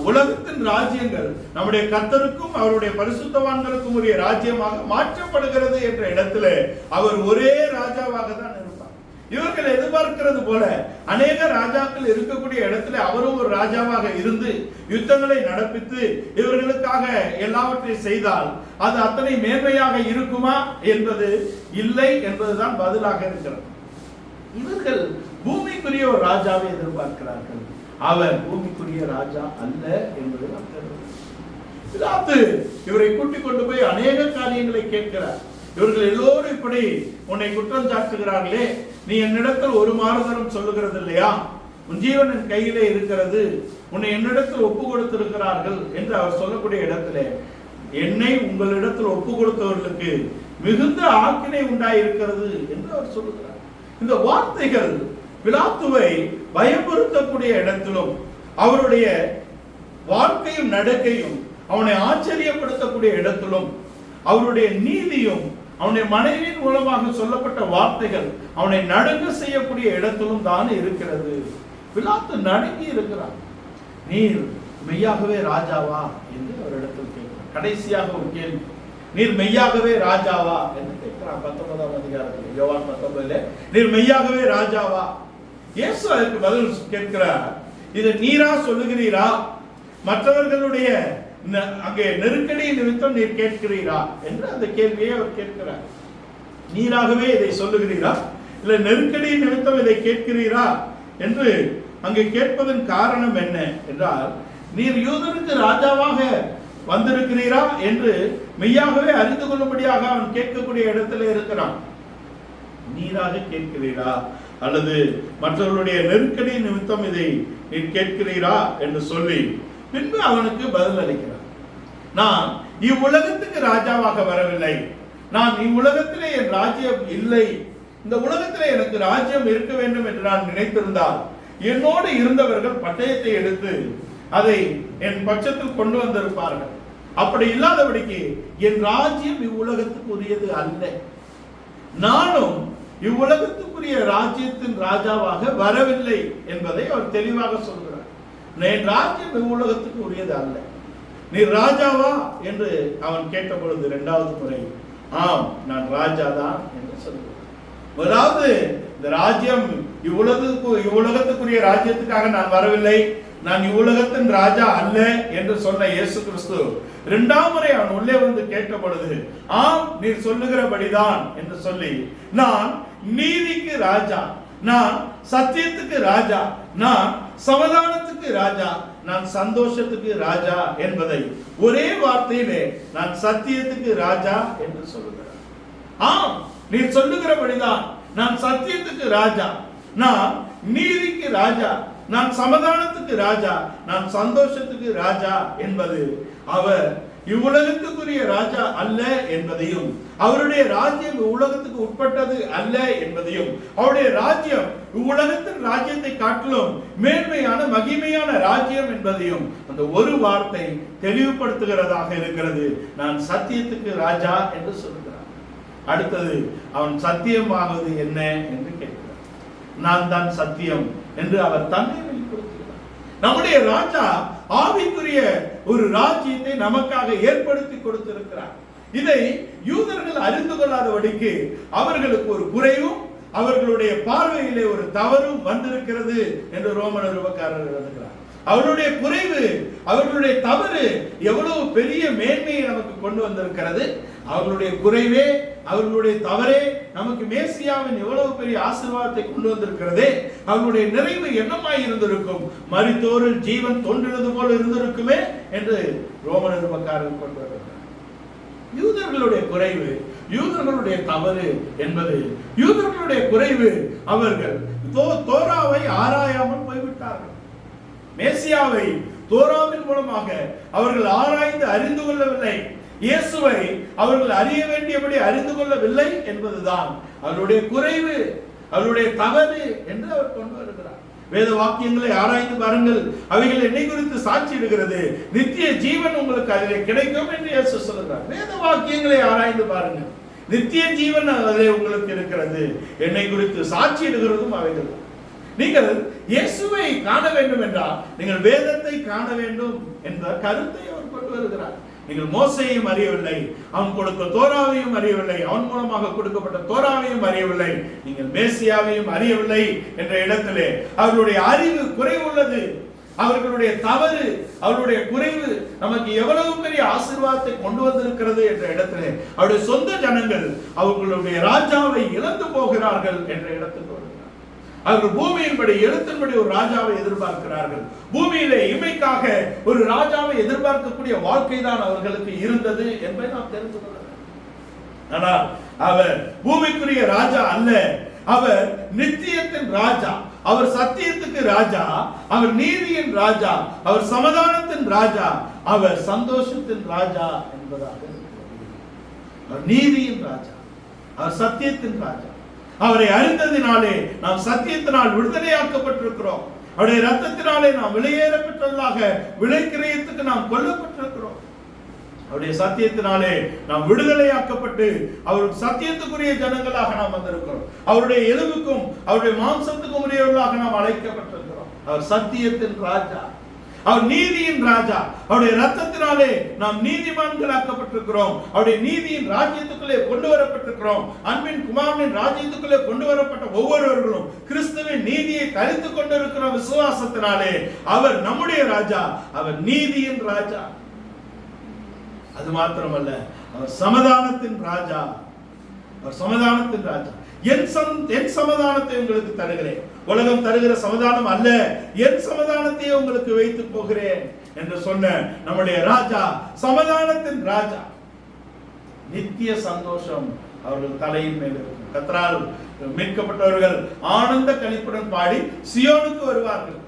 உலகத்தின் ராஜ்யங்கள் நம்முடைய கர்த்தருக்கும் அவருடைய பரிசுத்தவான்களுக்கும் உரிய ராஜ்யமாக மாற்றப்படுகிறது என்ற இடத்துல அவர் ஒரே ராஜாவாக தான் இருப்பார். இவர்கள் எதிர்பார்க்கிறது போல அநேக ராஜாக்கள் இருக்கக்கூடிய இடத்துல அவரும் ஒரு ராஜாவாக இருந்து யுத்தங்களை நடப்பித்து இவர்களுக்காக எல்லாவற்றையும் செய்தால் அது அத்தனை மேன்மையாக இருக்குமா என்பது இல்லை என்பதுதான் பதிலாக இருக்கிறது. இவர்கள் பூமிக்குரிய ஒரு ராஜாவை எதிர்பார்க்கிறார்கள். அவர் பூமிக்குரிய ராஜா அல்ல என்பதை நாம் தெரிந்து இவரை கூட்டிக் கொண்டு போய் அநேக காரியங்களை கேட்கிறார். இவர்கள் எல்லோரும் இப்படி உன்னை குற்றம் சாட்டுகிறார்களே, நீ என்னிடத்தில் ஒரு மாறுதலும் சொல்லுகிறது இல்லையா? உன் ஜீவன் என் கையிலே இருக்கிறது, உன்னை என்னிடத்தில் ஒப்பு கொடுத்திருக்கிறார்கள் என்று அவர் சொல்லக்கூடிய இடத்திலே என்னை உங்களிடத்தில் ஒப்பு கொடுத்தவர்களுக்கு மிகுந்த ஆக்கினை உண்டாயிருக்கிறது என்று அவர் சொல்லுகிறார். இந்த வார்த்தைகள் பிலாத்துவை பயமுறுத்தக்கூடிய இடத்திலும் அவருடைய வாழ்க்கையும் நடக்கையும் அவனை ஆச்சரியப்படுத்தக்கூடிய இடத்திலும் அவருடைய நீதியும் அவனுடைய மனைவியின் மூலமாக சொல்லப்பட்ட வார்த்தைகள் அவனை நடுங்க செய்யக்கூடிய இடத்திலும் தான் இருக்கிறது. பிலாத்து நடுங்கி இருக்கிறார். நீர் மெய்யாகவே ராஜாவா என்று அவரிடத்தில் கேட்கிறார். கடைசியாக ஒரு கேள்வி, நீர் மெய்யாகவே ராஜாவா என்று கேட்கிறார். 19ஆம் அதிகாரத்தில் யோவான் 19 நீர் மெய்யாகவே ராஜாவா? இயேசு அதற்கு பதில் கேட்கிறார், இதை நீரா சொல்லுகிறீரா, மற்றவர்களுடைய அங்கே நெருக்கடி நிமித்தம் நீர் கேட்கிறீரா என்று அந்த கேள்வியை அவர் கேட்கிறார். நீராகவே இதை சொல்லுகிறீரா இல்ல நெருக்கடி நிமித்தம் இதை கேட்கிறீரா என்று அங்கே கேட்பதன் காரணம் என்ன என்றால், நீர் யூதருக்கு ராஜாவாக வந்திருக்கிறீரா என்று மெய்யாகவே அறிந்து கொள்ளும்படியாக அவன் கேட்கக்கூடிய இடத்துல இருக்கிறான். நீராக கேட்கிறீரா அல்லது மற்றவர்களுடைய நெருக்கடி நிமித்தம் இதை நீர் கேட்கிறீரா என்று சொல்லி பின்பு அவனுக்கு பதில் அளிக்கிறார். நான் இவ்வுலகத்துக்கு ராஜாவாக வரவில்லை, நான் இவ்வுலகத்திலே என் ராஜ்யம் இல்லை, இந்த உலகத்திலே எனக்கு ராஜ்யம் இருக்க வேண்டும் என்று நான் நினைத்திருந்தால் என்னோடு இருந்தவர்கள் பட்டயத்தை எடுத்து அதை என் பட்சத்தில் கொண்டு வந்திருப்பார்கள். அப்படி இல்லாதபடிக்கு என் ராஜ்யம் இவ்வுலகத்துக்கு உரியது அல்ல, நானும் இவ்வுலகத்துக்குரிய ராஜ்யத்தின் ராஜாவாக வரவில்லை என்பதை அவர் தெளிவாக சொல்கிறார். என் ராஜ்யம் இவ்வுலகத்துக்கு உரியது அல்ல. நீ ராஜாவா என்று அவன் கேட்ட பொழுது இரண்டாவது முறை ஆம் நான் ராஜா தான் என்று சொல்கிறார். அதாவது இந்த ராஜ்யம் இவ்வுலகத்துக்குரிய ராஜ்யத்துக்காக நான் வரவில்லை, நான் இவ்வுலகத்தின் ராஜா அல்ல என்று சொன்ன இயேசு கிறிஸ்து இரண்டாம் முறை அவன் உள்ளே வந்து கேட்ட பொழுது ஆம் நீர் சொல்லுகிறபடிதான் என்று சொல்லி, நான் நீதிக்கு ராஜா, நான் சத்தியத்துக்கு ராஜா, நான் சமாதானத்துக்கு ராஜா, நான் சந்தோஷத்துக்கு ராஜா என்பதை ஒரே வார்த்தையிலே நான் சத்தியத்துக்கு ராஜா என்று சொல்லுகிறார். ஆம் நீர் சொல்லுகிறபடிதான் நான் சத்தியத்துக்கு ராஜா, நான் நீதிக்கு ராஜா, நான் சமாதானத்துக்கு ராஜா, நான் சந்தோஷத்துக்கு ராஜா என்பது அவர் இவ்வுலகத்துக்குரிய ராஜா அல்ல என்பதையும், அவருடைய ராஜ்யம் இவ்வுலகத்துக்கு உட்பட்டது அல்ல என்பதையும், அவருடைய ராஜ்யம் இவ்வுலகத்தின் ராஜ்யத்தை காட்டிலும் மேன்மையான மகிமையான ராஜ்யம் என்பதையும் அந்த ஒரு வார்த்தை தெளிவுபடுத்துகிறதாக இருக்கிறது. நான் சத்தியத்துக்கு ராஜா என்று சொல்கிறார். அடுத்தது அவன் சத்தியமாவது என்ன என்று கேட்கிறார். நான் தான் சத்தியம் என்று அவர் தன்னை வெளிப்படுத்துகிறார். நம்முடைய ராஜா ஆவிக்குரிய ஒரு ராஜ்யத்தை நமக்காக ஏற்படுத்தி கொடுத்திருக்கிறார். இதை யூதர்கள் அறிந்து கொள்ளாதபடிக்கு அவர்களுக்கு ஒரு குறைவும் அவர்களுடைய பார்வையிலே ஒரு தவறும் வந்திருக்கிறது என்று ரோமன் உருவக்காரர் எழுதுகிறார். அவர்களுடைய குறைவு, அவர்களுடைய தவறு எவ்வளவு பெரிய மேன்மையை நமக்கு கொண்டு வந்திருக்கிறது. அவர்களுடைய குறைவே, அவர்களுடைய தவறே நமக்கு மேசியாவின் எவ்வளவு பெரிய ஆசீர்வாதத்தை கொண்டு வந்திருக்கிறதே. அவர்களுடைய நிறைவு என்னமாய் இருந்திருக்கும், மரித்தோரில் ஜீவன் தோன்றினது போல இருந்திருக்குமே என்று ரோமன் உருவக்காரர் கொண்டு வருகிறார். யூதர்களுடைய குறைவு, யூதர்களுடைய தவறு என்பது, யூதர்களுடைய குறைவு அவர்கள் தோராவை ஆராயாமல் போய்விட்டார்கள். மேசியாவை தோராவின் மூலமாக அவர்கள் ஆராய்ந்து அறிந்து கொள்ளவில்லை. இயேசுவை அவர்கள் அறிய வேண்டியபடி அறிந்து கொள்ளவில்லை என்பதுதான் அவருடைய குறைவு, அவருடைய தவறு என்று அவர் கொண்டு வருகிறார். வேத வாக்கியங்களை ஆராய்ந்து பாருங்கள், அவைகள் என்னை குறித்து சாட்சியிடுகிறது, நித்திய ஜீவன் உங்களுக்கு அதிலே கிடைக்கும் என்று இயேசு சொல்கிறார். வேத வாக்கியங்களை ஆராய்ந்து பாருங்கள், நித்திய ஜீவன் அதிலே உங்களுக்கு இருக்கிறது, என்னை குறித்து சாட்சியிடுகிறதும் அவைகள். நீங்கள் இயேசுவை காண வேண்டும் என்றால் நீங்கள் வேதத்தை காண வேண்டும் என்ற கருத்தை அவர் கொண்டு வருகிறார். நீங்கள் மோசேயையும் அறியவில்லை, அவன் கொடுத்த தோராவையும் அறியவில்லை, அவன் மூலமாக கொடுக்கப்பட்ட தோராவையும் அறியவில்லை, நீங்கள் மேசியாவையும் அறியவில்லை என்ற இடத்திலே அவர்களுடைய அறிவு குறைவுள்ளது. அவர்களுடைய தவறு, அவர்களுடைய குறைவு நமக்கு எவ்வளவு பெரிய ஆசீர்வாதத்தை கொண்டு வந்திருக்கிறது என்ற இடத்திலே அவருடைய சொந்த ஜனங்கள் அவர்களுடைய ராஜாவை இழந்து போகிறார்கள் என்ற இடத்துக்கு வருகிறார். அவர்கள் பூமியின்படி எழுத்தின்படி ஒரு ராஜாவை எதிர்பார்க்கிறார்கள். பூமியிலே இமைக்காக ஒரு ராஜாவை எதிர்பார்க்கக்கூடிய வாழ்க்கை தான் அவர்களுக்கு இருந்தது என்பதை நாம் தெரிந்து கொள்ள வேண்டும். ஆனால் அவர் பூமிக்குரிய ராஜா அல்ல, அவர் நித்தியத்தின் ராஜா, அவர் சத்தியத்துக்கு ராஜா, அவர் நீதியின் ராஜா, அவர் சமாதானத்தின் ராஜா, அவர் சந்தோஷத்தின் ராஜா என்பதாக அவர் நீதியின் ராஜா, அவர் சத்தியத்தின் ராஜா. அவரை அறிந்ததினாலே நாம் சத்தியத்தினால் விடுதலையாக்கப்பட்டிருக்கிறோம். அவருடைய ரத்தத்தினாலே நாம் வெளியேறப்பட்டவர்களாக விலைக்கிரயத்துக்கு நாம் கொல்லப்பட்டிருக்கிறோம். அவருடைய சத்தியத்தினாலே நாம் விடுதலையாக்கப்பட்டு அவருக்கு சத்தியத்துக்குரிய ஜனங்களாக நாம் வந்திருக்கிறோம். அவருடைய எலும்புக்கும் அவருடைய மாம்சத்துக்கும் உரியவர்களாக நாம் அழைக்கப்பட்டிருக்கிறோம். அவர் சத்தியத்தின் ராஜா, அவர் நீதியின் ராஜா. அவருடைய ரத்தத்தினாலே நாம் நீதிமான்களாக்கப்பட்டிருக்கிறோம். அவருடைய நீதியின் ராஜ்யத்துக்குள்ளே கொண்டு வரப்பட்டிருக்கிறோம். அன்பின் குமாரனின் ராஜ்யத்துக்குள்ளே கொண்டு வரப்பட்ட ஒவ்வொருவர்களும் கிறிஸ்துவின் நீதியை தரித்து கொண்டிருக்கிற விசுவாசத்தினாலே அவர் நம்முடைய ராஜா, அவர் நீதியின் ராஜா. அது மாத்திரமல்ல, அவர் சமாதானத்தின் ராஜா, அவர் சமாதானத்தின் ராஜா. என் சமாதானத்தை உங்களுக்கு தருகிறேன், உலகம் தருகிற சமாதானம் அல்ல, என் சமாதானத்தை உங்களுக்கு வைத்து போகிறேன் என்று சொன்ன நம்முடைய ராஜா சமாதானத்தின் ராஜா. நித்திய சந்தோஷம் அவர்கள் தலையின் மேல் இருக்கும். கர்த்தரால் மீட்கப்பட்டவர்கள் ஆனந்த களிப்புடன் பாடி சியோனுக்கு வருவார்கள்.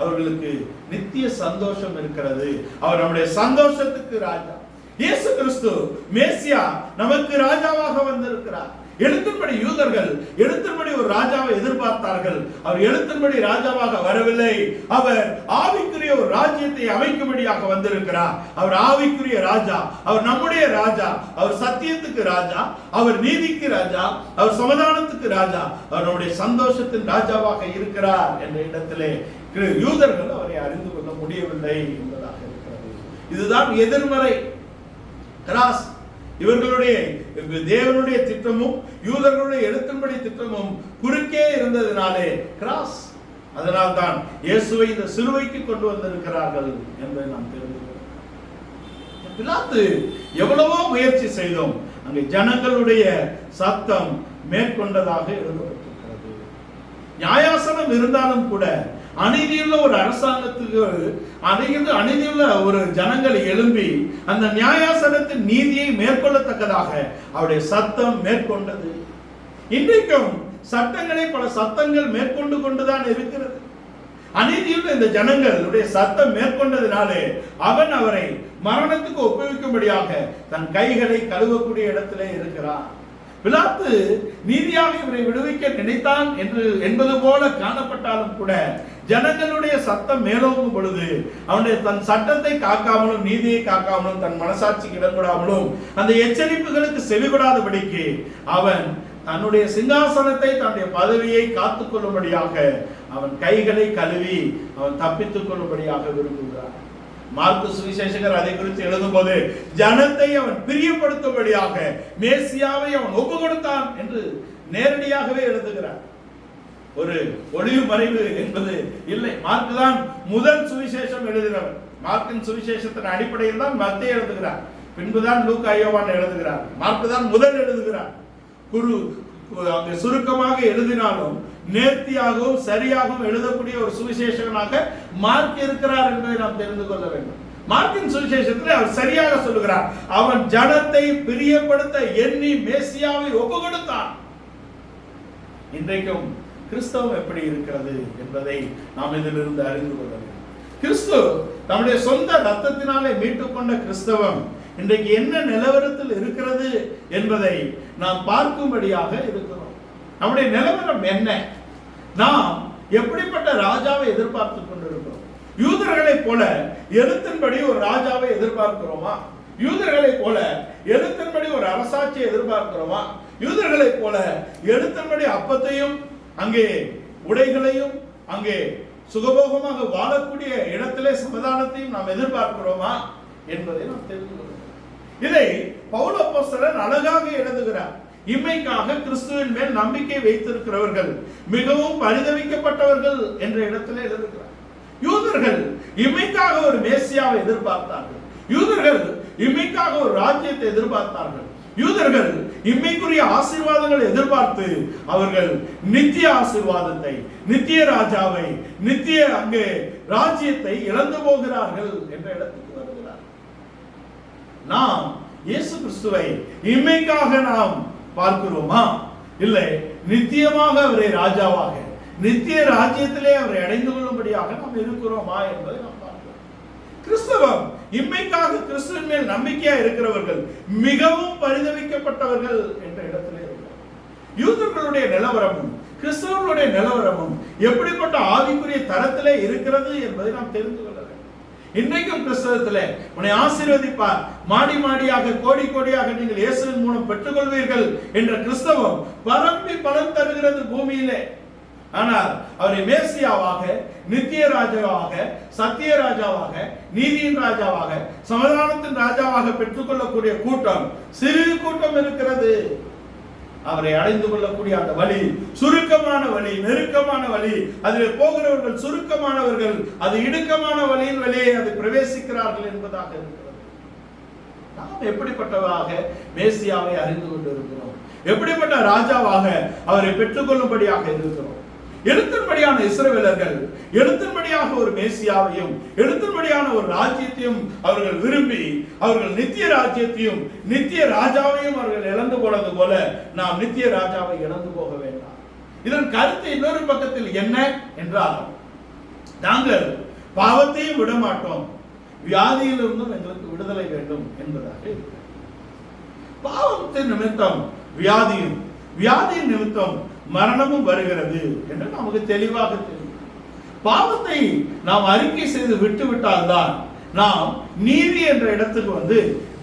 அவர்களுக்கு நித்திய சந்தோஷம் இருக்கிறது. அவர் நம்முடைய சந்தோஷத்துக்கு ராஜா. இயேசு கிறிஸ்து மேசியா நமக்கு ராஜாவாக வந்திருக்கிறார். எழுத்தின்படி யூதர்கள் எழுத்தின்படி ஒரு ராஜாவை எதிர்பார்த்தார்கள். அவர் எழுத்தின்படி ராஜாவாக வரவில்லை. அவர் ஆவிக்குரிய ஒரு ராஜ்யத்தை அமைக்கும்படியாக வந்திருக்கிறார். அவர் ஆவிக்குரிய ராஜா, அவர் நம்முடைய ராஜா, அவர் சத்தியத்துக்கு ராஜா, அவர் நீதிக்கு ராஜா, அவர் சமாதானத்துக்கு ராஜா, அவர் நம்முடைய சந்தோஷத்தின் ராஜாவாக இருக்கிறார் என்ற இடத்திலே யூதர்கள் அவரை அறிந்து கொள்ள முடியவில்லை என்பதாக இருக்கிறது. இதுதான் எதிர்மறை கிராஸ். இவர்களுடைய தேவனுடைய திட்டமும் யூதர்களுடைய எழுத்தின்படி திட்டமும் குறுக்கே இருந்ததினாலே கிராஸ். அதனால் தான் இயேசுவை இந்த சிலுவைக்கு கொண்டு வந்திருக்கிறார்கள் என்பதை நாம் தெரிந்து கொள்கிறோம். பிலாத்து எவ்வளவோ முயற்சி செய்தோம், அங்கே ஜனங்களுடைய சத்தம் மேற்கொண்டதாக எழுதப்பட்டிருக்கிறது. நியாயாசனம் இருந்தாலும் கூட அநீதியுள்ள ஒரு அரசாங்கத்துக்கு அநீதியுள்ள ஒரு ஜனங்களை எழும்பி அந்த நியாயாசனத்தின் நீதியை மேற்கொள்ளத்தக்கதாக அவருடைய சத்தம் மேற்கொண்டது. இன்றைக்கும் சட்டங்களை பல சத்தங்கள் மேற்கொண்டு கொண்டுதான் இருக்கிறது. அநீதியுள்ள இந்த ஜனங்களுடைய சத்தம் மேற்கொண்டதினாலே அவன் அவரை மரணத்துக்கு ஒப்புவிக்கும்படியாக தன் கைகளை கழுவக்கூடிய இடத்திலே இருக்கிறார். பிலாத்து நீதியாக இவரை விடுவிக்க நினைத்தான் என்பது போல காணப்பட்டாலும் கூட ஜனங்களுடைய சத்தம் மேலோங்கும் பொழுது அவனுடைய தன் சட்டத்தை காக்காமலும் நீதியை காக்காமலும் தன் மனசாட்சிக்கு இடப்படாமலும் அந்த எச்சரிப்புகளுக்கு செவிகொடாதபடிக்கு அவன் தன்னுடைய சிங்காசனத்தை தன்னுடைய பதவியை காத்துக் கொள்ளும்படியாக அவன் கைகளை கழுவி அவன் தப்பித்துக் கொள்ளும்படியாக விரும்புகிறான். மார்க்கு சுவிசேஷகர் அதை குறித்து எழுதும் போது ஜனத்தை அவன் பிரியப்படுத்தும்படியாக மேசியாவை அவன் ஒப்பு கொடுத்தான் என்று நேரடியாகவே எழுதுகிறார். ஒரு ஒளிவு மறைவு என்பது இல்லை. மார்க்கு தான் முதல் சுவிசேஷம் எழுதுகிறவர். மார்க்கின் சுவிசேஷத்தின் அடிப்படையில் தான் மத்தேயு எழுதுகிறார், பின்புதான் லூக்கா யோவான் எழுதுகிறார். மார்க்கு தான் முதல் எழுதுகிறார். அங்கே சுருக்கமாக எழுதினாலும் நேர்த்தியாகவும் சரியாகவும் எழுதக்கூடிய ஒரு சுவிசேஷகனாக மார்க் இருக்கிறார் என்பதை நாம் தெரிந்து கொள்ள வேண்டும். மார்க்கின் சுவிசேஷத்தில் அவர் சரியாக சொல்லுகிறார், அவன் ஜனத்தை பிரியப்படுத்த எண்ணி மேசியாவை ஒப்பு கொடுத்தான். இன்றைக்கும் கிறிஸ்தவம் எப்படி இருக்கிறது என்பதை நாம் இதிலிருந்து அறிந்து கொள்ள வேண்டும். கிறிஸ்து நம்முடைய சொந்த ரத்தத்தினாலே மீட்டுக் கொண்ட கிறிஸ்தவம் இன்றைக்கு என்ன நிலவரத்தில் இருக்கிறது என்பதை நாம் பார்க்கும்படியாக இருக்கிறோம். நம்முடைய நிலவரம் என்ன? நாம் எப்படிப்பட்ட ராஜாவை எதிர்பார்த்து கொண்டிருக்கிறோம்? யூதர்களை போல எழுத்தின்படி ஒரு ராஜாவை எதிர்பார்க்கிறோமா? யூதர்களை போல எழுத்தின்படி ஒரு அரசாட்சியை எதிர்பார்க்கிறோமா? யூதர்களை போல எழுத்தின்படி அப்பத்தையும் அங்கே உடைகளையும் அங்கே சுகபோகமாக வாழக்கூடிய இடத்திலே சமாதானத்தையும் நாம் எதிர்பார்க்கிறோமா என்பதை நாம் தெரிந்து கொள்ள வேண்டும். இதை பவுல் அப்போஸ்தலன் அழகாக எழுதுகிறார். இம்மைக்காக கிறிஸ்துவின் மேல் நம்பிக்கை வைத்திருக்கிறவர்கள் மிகவும் பரிதவிக்கப்பட்டவர்கள் என்ற இடத்திலே எழுதுகிறார். யூதர்கள் இம்மைக்காக ஒரு மேசியாவை எதிர்பார்த்தார்கள். யூதர்கள் இம்மைக்காக ஒரு ராஜ்யத்தை எதிர்பார்த்தார்கள். யூதர்கள் இம்மைக்குரிய ஆசீர்வாதங்களை எதிர்பார்த்து அவர்கள் நித்திய ஆசீர்வாதத்தை, நித்திய ராஜாவை, நித்திய அங்கே ராஜ்யத்தை இழந்து போகிறார்கள் என்ற இடத்துக்கு வருகிறார். நாம் இயேசு கிறிஸ்துவை இம்மைக்காக நாம் பார்க்கிறோமா? இல்லை, நித்தியமாக அவரை ராஜாவாக நித்திய ராஜ்யத்திலே அவரை அடைந்து கொள்ளும்படியாக நாம் இருக்கிறோமா என்பதை நாம் பார்க்கிறோம். கிறிஸ்தவம் இம்மைக்காக கிறிஸ்துவின் மேல் நம்பிக்கையா இருக்கிறவர்கள் மிகவும் பரிதவிக்கப்பட்டவர்கள் என்ற இடத்திலே இருக்கிறார். யூதர்களுடைய நிலவரமும் கிறிஸ்தவர்களுடைய நிலவரமும் எப்படிப்பட்ட ஆவிக்குரிய தரத்திலே இருக்கிறது என்பதை நாம் தெரிந்து கொள்ள வேண்டும். இன்றைக்கும் கிறிஸ்தவத்திலே உன்னை ஆசீர்வதிப்பார், மாடி மாடியாக கோடி கோடியாக நீங்கள் இயேசுவின் மூலம் பெற்றுக்கொள்வீர்கள் என்ற கிறிஸ்தவம் பரம்பி பலன் தருகிறது பூமியிலே. ஆனால் அவரை மேசியாவாக, நித்திய ராஜாவாக, சத்திய ராஜாவாக, நீதியின் ராஜாவாக, சமாதானத்தின் ராஜாவாக பெற்றுக்கொள்ளக்கூடிய கூட்டம் சிறு கூட்டம் இருக்கிறது. அவரை அடைந்து கொள்ளக்கூடிய அந்த வழி சுருக்கமான வழி, நெருக்கமான வழி. அதில் போகிறவர்கள் சுருக்கமானவர்கள், அது இடுக்கமான வழியின் வழியை அதை பிரவேசிக்கிறார்கள் என்பதாக இருக்கிறது. நாம் எப்படிப்பட்டவராக மேசியாவை அறிந்து கொண்டிருக்கிறோம்? எப்படிப்பட்ட ராஜாவாக அவரை பெற்றுக்கொள்ளும்படியாக இருக்கிறோம்? எழுத்தின்படியான இஸ்ரவேலர்கள் எழுத்தின்படியாக ஒரு மேசியாவையும் எழுத்தின்படியான ஒரு ராஜ்யத்தையும் அவர்கள் விரும்பி அவர்கள் நித்திய ராஜ்யத்தையும் நித்திய ராஜாவையும் அவர்கள் இழந்து போனது போல நாம் நித்திய ராஜாவை இழந்து போக வேண்டாம். இதன் கருத்து இன்னொரு பக்கத்தில் என்ன என்றால், நாங்கள் பாவத்தையும் விட மாட்டோம், வியாதியிலிருந்தும் எங்களுக்கு விடுதலை வேண்டும் என்பதாக இருக்கிறது. பாவத்தின் நிமித்தம் வியாதியும், வியாதியின் நிமித்தம் மரணமும் வருகிறது என்று நமக்கு தெளிவாக தெரியும். பாவத்தை நாம் அறிக்கை செய்து விட்டுவிட்டால்தான் நாம் நீதி என்ற இடத்துக்கு வந்து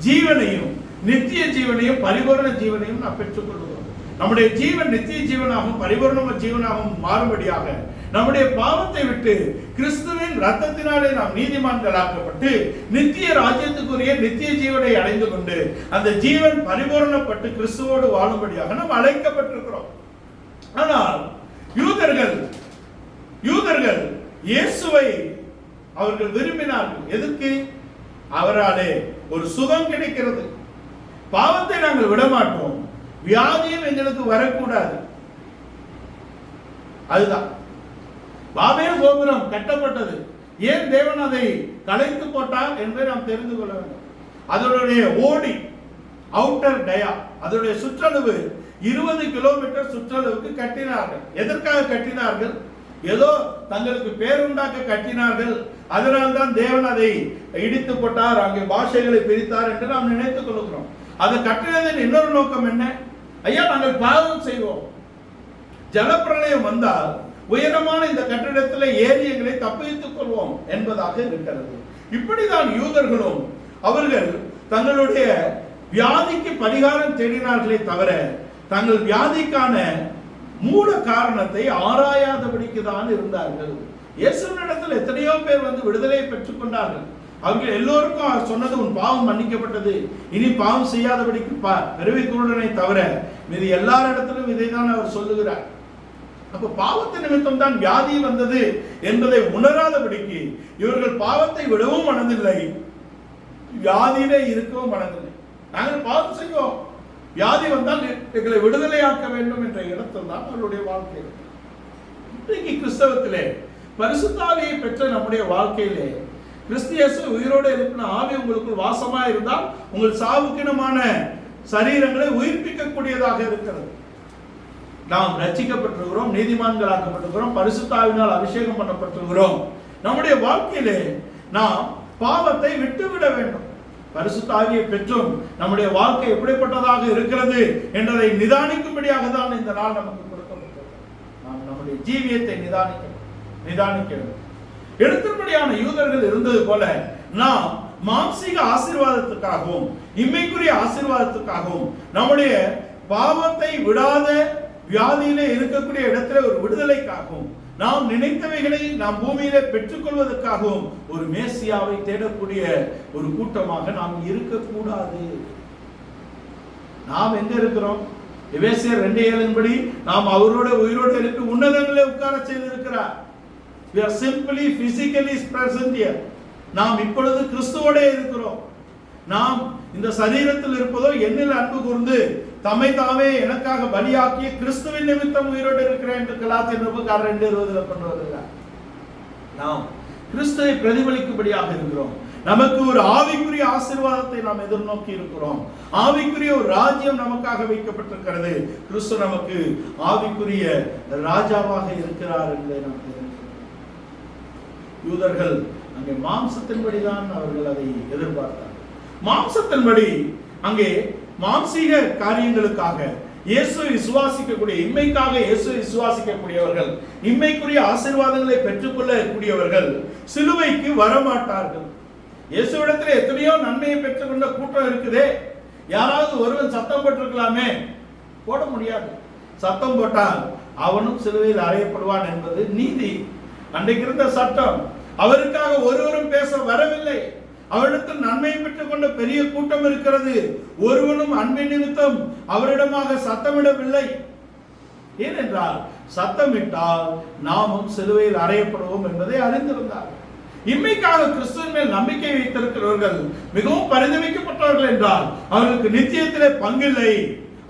ஜீவனையும், நித்திய ஜீவனையும், பரிபூரண ஜீவனையும் நாம் பெற்றுக்கொள்கிறோம். நம்முடைய ஜீவன் நித்திய ஜீவனாகவும் பரிபூரண ஜீவனாகவும் மாறும்படியாக நம்முடைய பாவத்தை விட்டு கிறிஸ்துவின் ரத்தத்தினாலே நாம் நீதிமான்களாக்கப்பட்டு நித்திய ராஜ்யத்துக்குரிய நித்திய ஜீவனை அடைந்து கொண்டு அந்த ஜீவன் பரிபூரணப்பட்டு கிறிஸ்துவோடு வாழும்படியாக நாம் அழைக்கப்பட்டிருக்கிறோம். ஆனால் யூதர்கள் இயேசுவை அவர்கள் விரும்பினார்கள். எதற்கு? அவராலே ஒரு சுகம் கிடைக்கிறது. பாவத்தை நாங்கள் விடமாட்டோம், வியாதியும் எங்களுக்கு வரக்கூடாது. அதுதான் பாபேல் கோபுரம் கட்டப்பட்டது. ஏன் தேவன் அதை கலைத்து போட்டார் என்பதை நாம் தெரிந்து கொள்ள வேண்டும். அதனுடைய ஓடி, அவுட்டர் டயா, அதனுடைய சுற்றளவு 20 கிலோமீட்டர் சுற்றளவுக்கு கட்டினார்கள். எதற்காக கட்டினார்கள்? ஏதோ தங்களுக்கு பேருண்டாக்க கட்டினார்கள். அதனால்தான் தேவன் அதை இடித்து போட்டார், அங்கே பாஷைகளை பிரித்தார் என்று நாம் நினைத்துக் கொள்கிறோம். அதை கட்டினதின் இன்னொரு நோக்கம் என்ன? ஐயா, நாங்கள் பாவம் செய்வோம், ஜலப்பிரளயம் வந்தால் உயரமான இந்த கட்டிடத்தில் ஏறி எங்களை தப்பித்துக் கொள்வோம் என்பதாக இருக்கிறது. இப்படிதான் யூதர்களும் அவர்கள் தங்களுடைய வியாதிக்கு பரிகாரம் தேடினார்களே தவிர தங்கள் வியாதிக்கான மூல காரணத்தை ஆராயாதபடிக்கு தான் இருந்தார்கள். இயேசுவினிடத்தில் எத்தனையோ பேர் வந்து விடுதலை பெற்றுக் கொண்டார்கள். அவங்க எல்லோருக்கும் அவர் சொன்னது, உன் பாவம் மன்னிக்கப்பட்டது, இனி பாவம் செய்யாதபடிக்கு பிறவி குருடனை தவிர மீது எல்லாரிடத்திலும் இதை தான் அவர் சொல்லுகிறார். அப்ப பாவத்தின் நிமித்தம் தான் வியாதி வந்தது என்பதை உணராதபடிக்கு இவர்கள் பாவத்தை விடவும் மனதில்லை, வியாதியிலே இருக்கவும் மனதில்லை. நாங்கள் பாவம் செய்வோம், வியாதி வந்தால் எங்களை விடுதலையாக்க வேண்டும் என்ற இடத்தில் தான் அவருடைய வாழ்க்கை. இன்றைக்கு கிறிஸ்தவத்திலே பரிசுத்தாவியை பெற்ற நம்முடைய வாழ்க்கையிலே கிறிஸ்தியேசு உயிரோடு எழுப்பின ஆவி உங்களுக்குள் வாசமா இருந்தால் உங்கள் சாவுக்கினமான சரீரங்களை உயிர்ப்பிக்கக்கூடியதாக இருக்கிறது. நாம் ரட்சிக்கப்பட்டிருக்கிறோம், நீதிமான்களாக்கப்பட்டிருக்கிறோம், பரிசுத்தாவினால் அபிஷேகம் பண்ணப்பட்டிருக்கிறோம். நம்முடைய வாழ்க்கையிலே நாம் பாவத்தை விட்டுவிட வேண்டும். பரிசுத்தாவியை பெற்றும் நம்முடைய வாழ்க்கை எப்படிப்பட்டதாக இருக்கிறது என்பதை நிதானிக்கும்படியாக தான் இந்த நாள் நமக்கு கொடுக்கப்பட்டது. நாம் நம்முடைய ஜீவியத்தை நிதானிக்க வேண்டும். எடுத்தபடியான யூதர்கள் இருந்தது போல நாம் மாம்சீக ஆசீர்வாதத்துக்காகவும் இம்மைக்குரிய ஆசீர்வாதத்துக்காகவும் நம்முடைய பாவத்தை விடாத வியாதியிலே இருக்கக்கூடிய இடத்துல ஒரு விடுதலைக்காகவும் நாம் நினைத்தவைகளை நாம் பூமியிலே பெற்றுக்கொள்வதற்காகவும் ஒரு மேசியாவை தேடக்கூடிய ஒரு கூட்டமாக நாம் இருக்கக்கூடாது. நாம் எங்க இருக்கிறோம்? எபேசியர் 2:7 நாம் அவரோட உயிரோடு எழுப்பி உன்னதங்களே உட்கார செய்திருக்கிறார். We are simply physically present here. நாம் இப்பொழுது கிறிஸ்துவோட இருக்கிறோம். நாம் இந்த சரீரத்தில் இருப்பதோ என்னில் அன்பு கூர்ந்து தம்மை தாமே எனக்காக பலியாக்கிய கிறிஸ்துவின் நிமித்தம் உயிரோடு இருக்கிறேன் என்று கலாத்தியர் 2:20 கொண்டு வருகிறார். நாம் கிறிஸ்துவை பிரதிபலிக்கும்படியாக இருக்கிறோம். நமக்கு ஒரு ஆவிக்குரிய ஆசீர்வாதத்தை நாம் எதிர்நோக்கி இருக்கிறோம். ஆவிக்குரிய ஒரு ராஜ்யம் நமக்காக வைக்கப்பட்டிருக்கிறது. கிறிஸ்து நமக்கு ஆவிக்குரிய ராஜாவாக இருக்கிறார் என்பதை நாம் தெரிந்து. யூதர்கள் அங்கே மாம்சத்தின்படிதான் அவர்கள் அதை எதிர்பார்த்தார்கள். மாம்சத்தின்படி அங்கே மாம்சீக காரியங்களுக்காக இயேசுவை விசுவாசிக்கக்கூடிய, இம்மைக்காக இயேசுவை விசுவாசிக்கக்கூடியவர்கள், இம்மைக்குரிய ஆசீர்வாதங்களை பெற்றுக்கொள்ளக்கூடியவர்கள் சிலுவைக்கு வரமாட்டார்கள். இயேசுவிடத்தில் எத்தனையோ நன்மையை பெற்றுக்கொண்ட கூட்டம் இருக்குதே, யாராவது ஒருவன் சத்தம் போட்டிருக்கலாமே, போட முடியாது. சத்தம் போட்டால் அவனும் சிலுவையில் அறையப்படுவான் என்பது நீதி. அன்றைக்கு இருந்த சட்டம். அவருக்காக ஒருவரும் பேச வரவில்லை. அவரிடத்தில் நன்மையை பெற்றுக் கொண்ட பெரிய கூட்டம் இருக்கிறது. ஒருவனும் அன்பின் நிமித்தம் அவரிடமாக சத்தமிடவில்லை. ஏனென்றால் சத்தமிட்டால் நாமும் சிலுவையில் அறையப்படுவோம் என்பதை அறிந்திருந்தார்கள். இம்மைக்காக கிறிஸ்துவின் மேல் நம்பிக்கை வைத்திருக்கிறவர்கள் மிகவும் பரிதவிக்கப்பட்டவர்கள் என்றால் அவர்களுக்கு நித்தியத்திலே பங்கில்லை.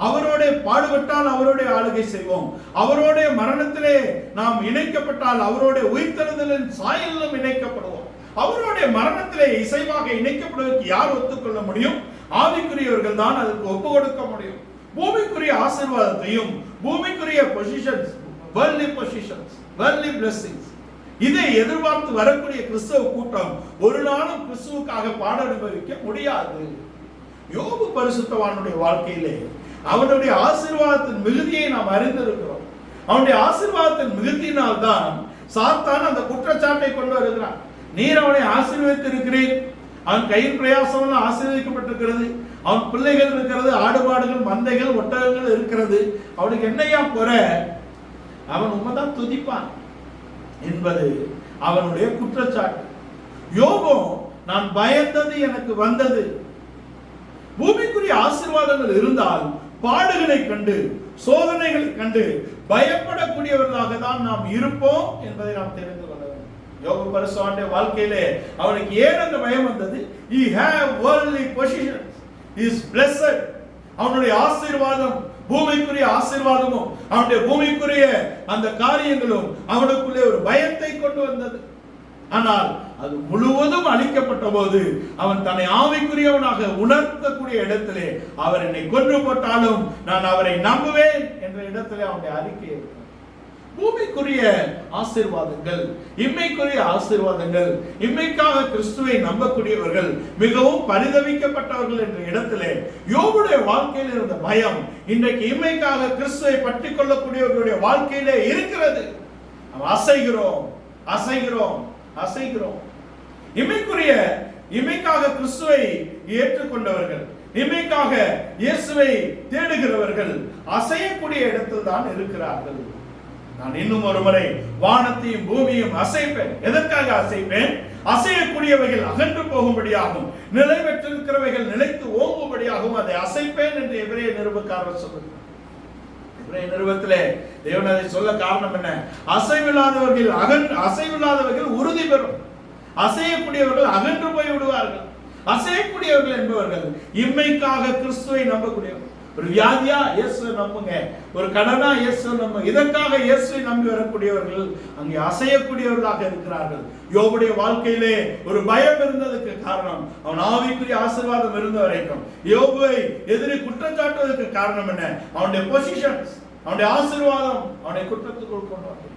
அவரோட பாடுபட்டால் அவரோட ஆளுகை செய்வோம். அவரோட மரணத்திலே நாம் இணைக்கப்பட்டால் அவரோட உயிர்த்தெழுதலின் சாயலிலும் இணைக்கப்படுவோம். அவருடைய மரணத்திலே இசைவாக இணைக்கப்படுவதற்கு யார் ஒத்துக்கொள்ள முடியும்? ஆவிக்குரியவர்கள் தான் அதற்கு ஒப்பு கொடுக்க முடியும். பூமிக்குரிய ஆசீர்வாதத்தையும் பூமிக்குரிய positions, worldly positions, worldly blessings, இதை எதிர்பார்த்து வரக்கூடிய கிறிஸ்தவ கூட்டம் ஒரு நாளும் கிறிஸ்துவுக்காக பாட அனுபவிக்க முடியாது. யோபு பரிசுத்தவானுடைய வாழ்க்கையிலே அவனுடைய ஆசீர்வாதத்தின் மிகுதியை நாம் அறிந்திருக்கிறோம். அவனுடைய ஆசீர்வாதத்தின் மிகுதியினால் தான் சாத்தான் அந்த குற்றச்சாட்டை கொண்டு வருகிறான். நீர் அவனை ஆசீர்வதித்து இருக்கிறீர், அவன் கையின் பிரயாசம் ஆசீர்வதிக்கப்பட்டிருக்கிறது, அவன் பிள்ளைகள் இருக்கிறது, ஆடு மாடுகள் மந்தைகள் ஒட்டகங்கள் இருக்கிறது, அவனுக்கு என்னையா குறை, அவன் உண்மைதான் துதிப்பான் என்பது அவனுடைய குற்றச்சாட்டு. யோபு நான் பயந்தது எனக்கு வந்தது. பூமிக்குரிய ஆசீர்வாதங்கள் இருந்தால் பாடுகளை கண்டு சோதனைகளை கண்டு பயப்படக்கூடியவர்களாக தான் நாம் இருப்போம் என்பதை நாம் தெரிந்து கொள்ள வேண்டும். யோபு பரிசுத்தவானுடைய வாழ்க்கையிலே அவனுக்கு ஏன் அந்த பயம் வந்தது? He have worldly possessions, he is blessed. அவனுடைய ஆசீர்வாதம், பூமிக்குரிய ஆசீர்வாதமும் அவனுடைய பூமிக்குரிய அந்த காரியங்களும் அவனுக்குள்ளே ஒரு பயத்தை கொண்டு வந்தது. ஆனால் அது முழுவதும் அழிக்கப்பட்ட போது அவன் தன்னை ஆவிக்குரியவனாக உணர்த்தக்கூடிய இடத்திலே அவர் என்னை கொன்று போட்டாலும் நான் அவரை நம்புவேன் என்ற இடத்திலே அவனுடைய அறிக்கை இருக்கிறது. பூமிக்குரிய ஆசீர்வாதங்கள், இம்மைக்குரிய ஆசீர்வாதங்கள், இம்மைக்காக கிறிஸ்துவை நம்பக்கூடியவர்கள் மிகவும் பரிதவிக்கப்பட்டவர்கள் என்ற இடத்திலே யோபுடைய வாழ்க்கையில் இருந்த பயம் இன்றைக்கு இம்மைக்காக கிறிஸ்துவை பற்றி கொள்ளக்கூடியவர்களுடைய வாழ்க்கையிலே இருக்கிறது. நாம் அசைகிறோம் அசைகிறோம் அசைகிறோம். இம்மைக்காக கிறிஸ்துவை ஏற்றுக்கொண்டவர்கள், இம்மைக்காக இயேசுவை தேடுகிறவர்கள் அசையக்கூடிய இடத்தில் தான் இருக்கிறார்கள். நான் இன்னும் ஒரு முறை வானத்தையும் பூமியும் அசைப்பேன். எதற்காக அசைப்பேன்? அசையக்கூடியவைகள் அகன்று போகும்படியாகும், நிலை பெற்றிருக்கிறவைகள் நிலைத்து ஓங்கும்படியாகவும் அதை அசைப்பேன் என்று எபிரேய நிருபக்காரர் சொல்லுகிறார். எபிரேய நிருபத்திலே தேவன் அதை சொல்ல காரணம் என்ன? அசைவில்லாதவர்கள் உறுதி பெறும், அசையக்கூடியவர்கள் அகன்று போய் விடுவார்கள். அசையக்கூடியவர்கள் என்பவர்கள் இம்மைக்காக கிறிஸ்துவை நம்பக்கூடியவர்கள். ஒரு வியாதியா இயேசுவை நம்புங்க, ஒரு கடனா இயேசுவை நம்புங்க, இதற்காக இயேசுவை நம்பி வரக்கூடியவர்கள் அங்கே அசையக்கூடியவர்களாக இருக்கிறார்கள். யோபுடைய வாழ்க்கையிலே ஒரு பயம் இருந்ததுக்கு காரணம் அவன் ஆவிக்குரிய ஆசீர்வாதம் இருந்த வரைக்கும். யோபுவை எதிரி குற்றச்சாட்டுவதற்கு காரணம் என்ன? அவனுடைய பொசிஷன்ஸ், அவனுடைய ஆசீர்வாதம் அவனை குற்றத்துக்குள் கொண்டு வந்தது.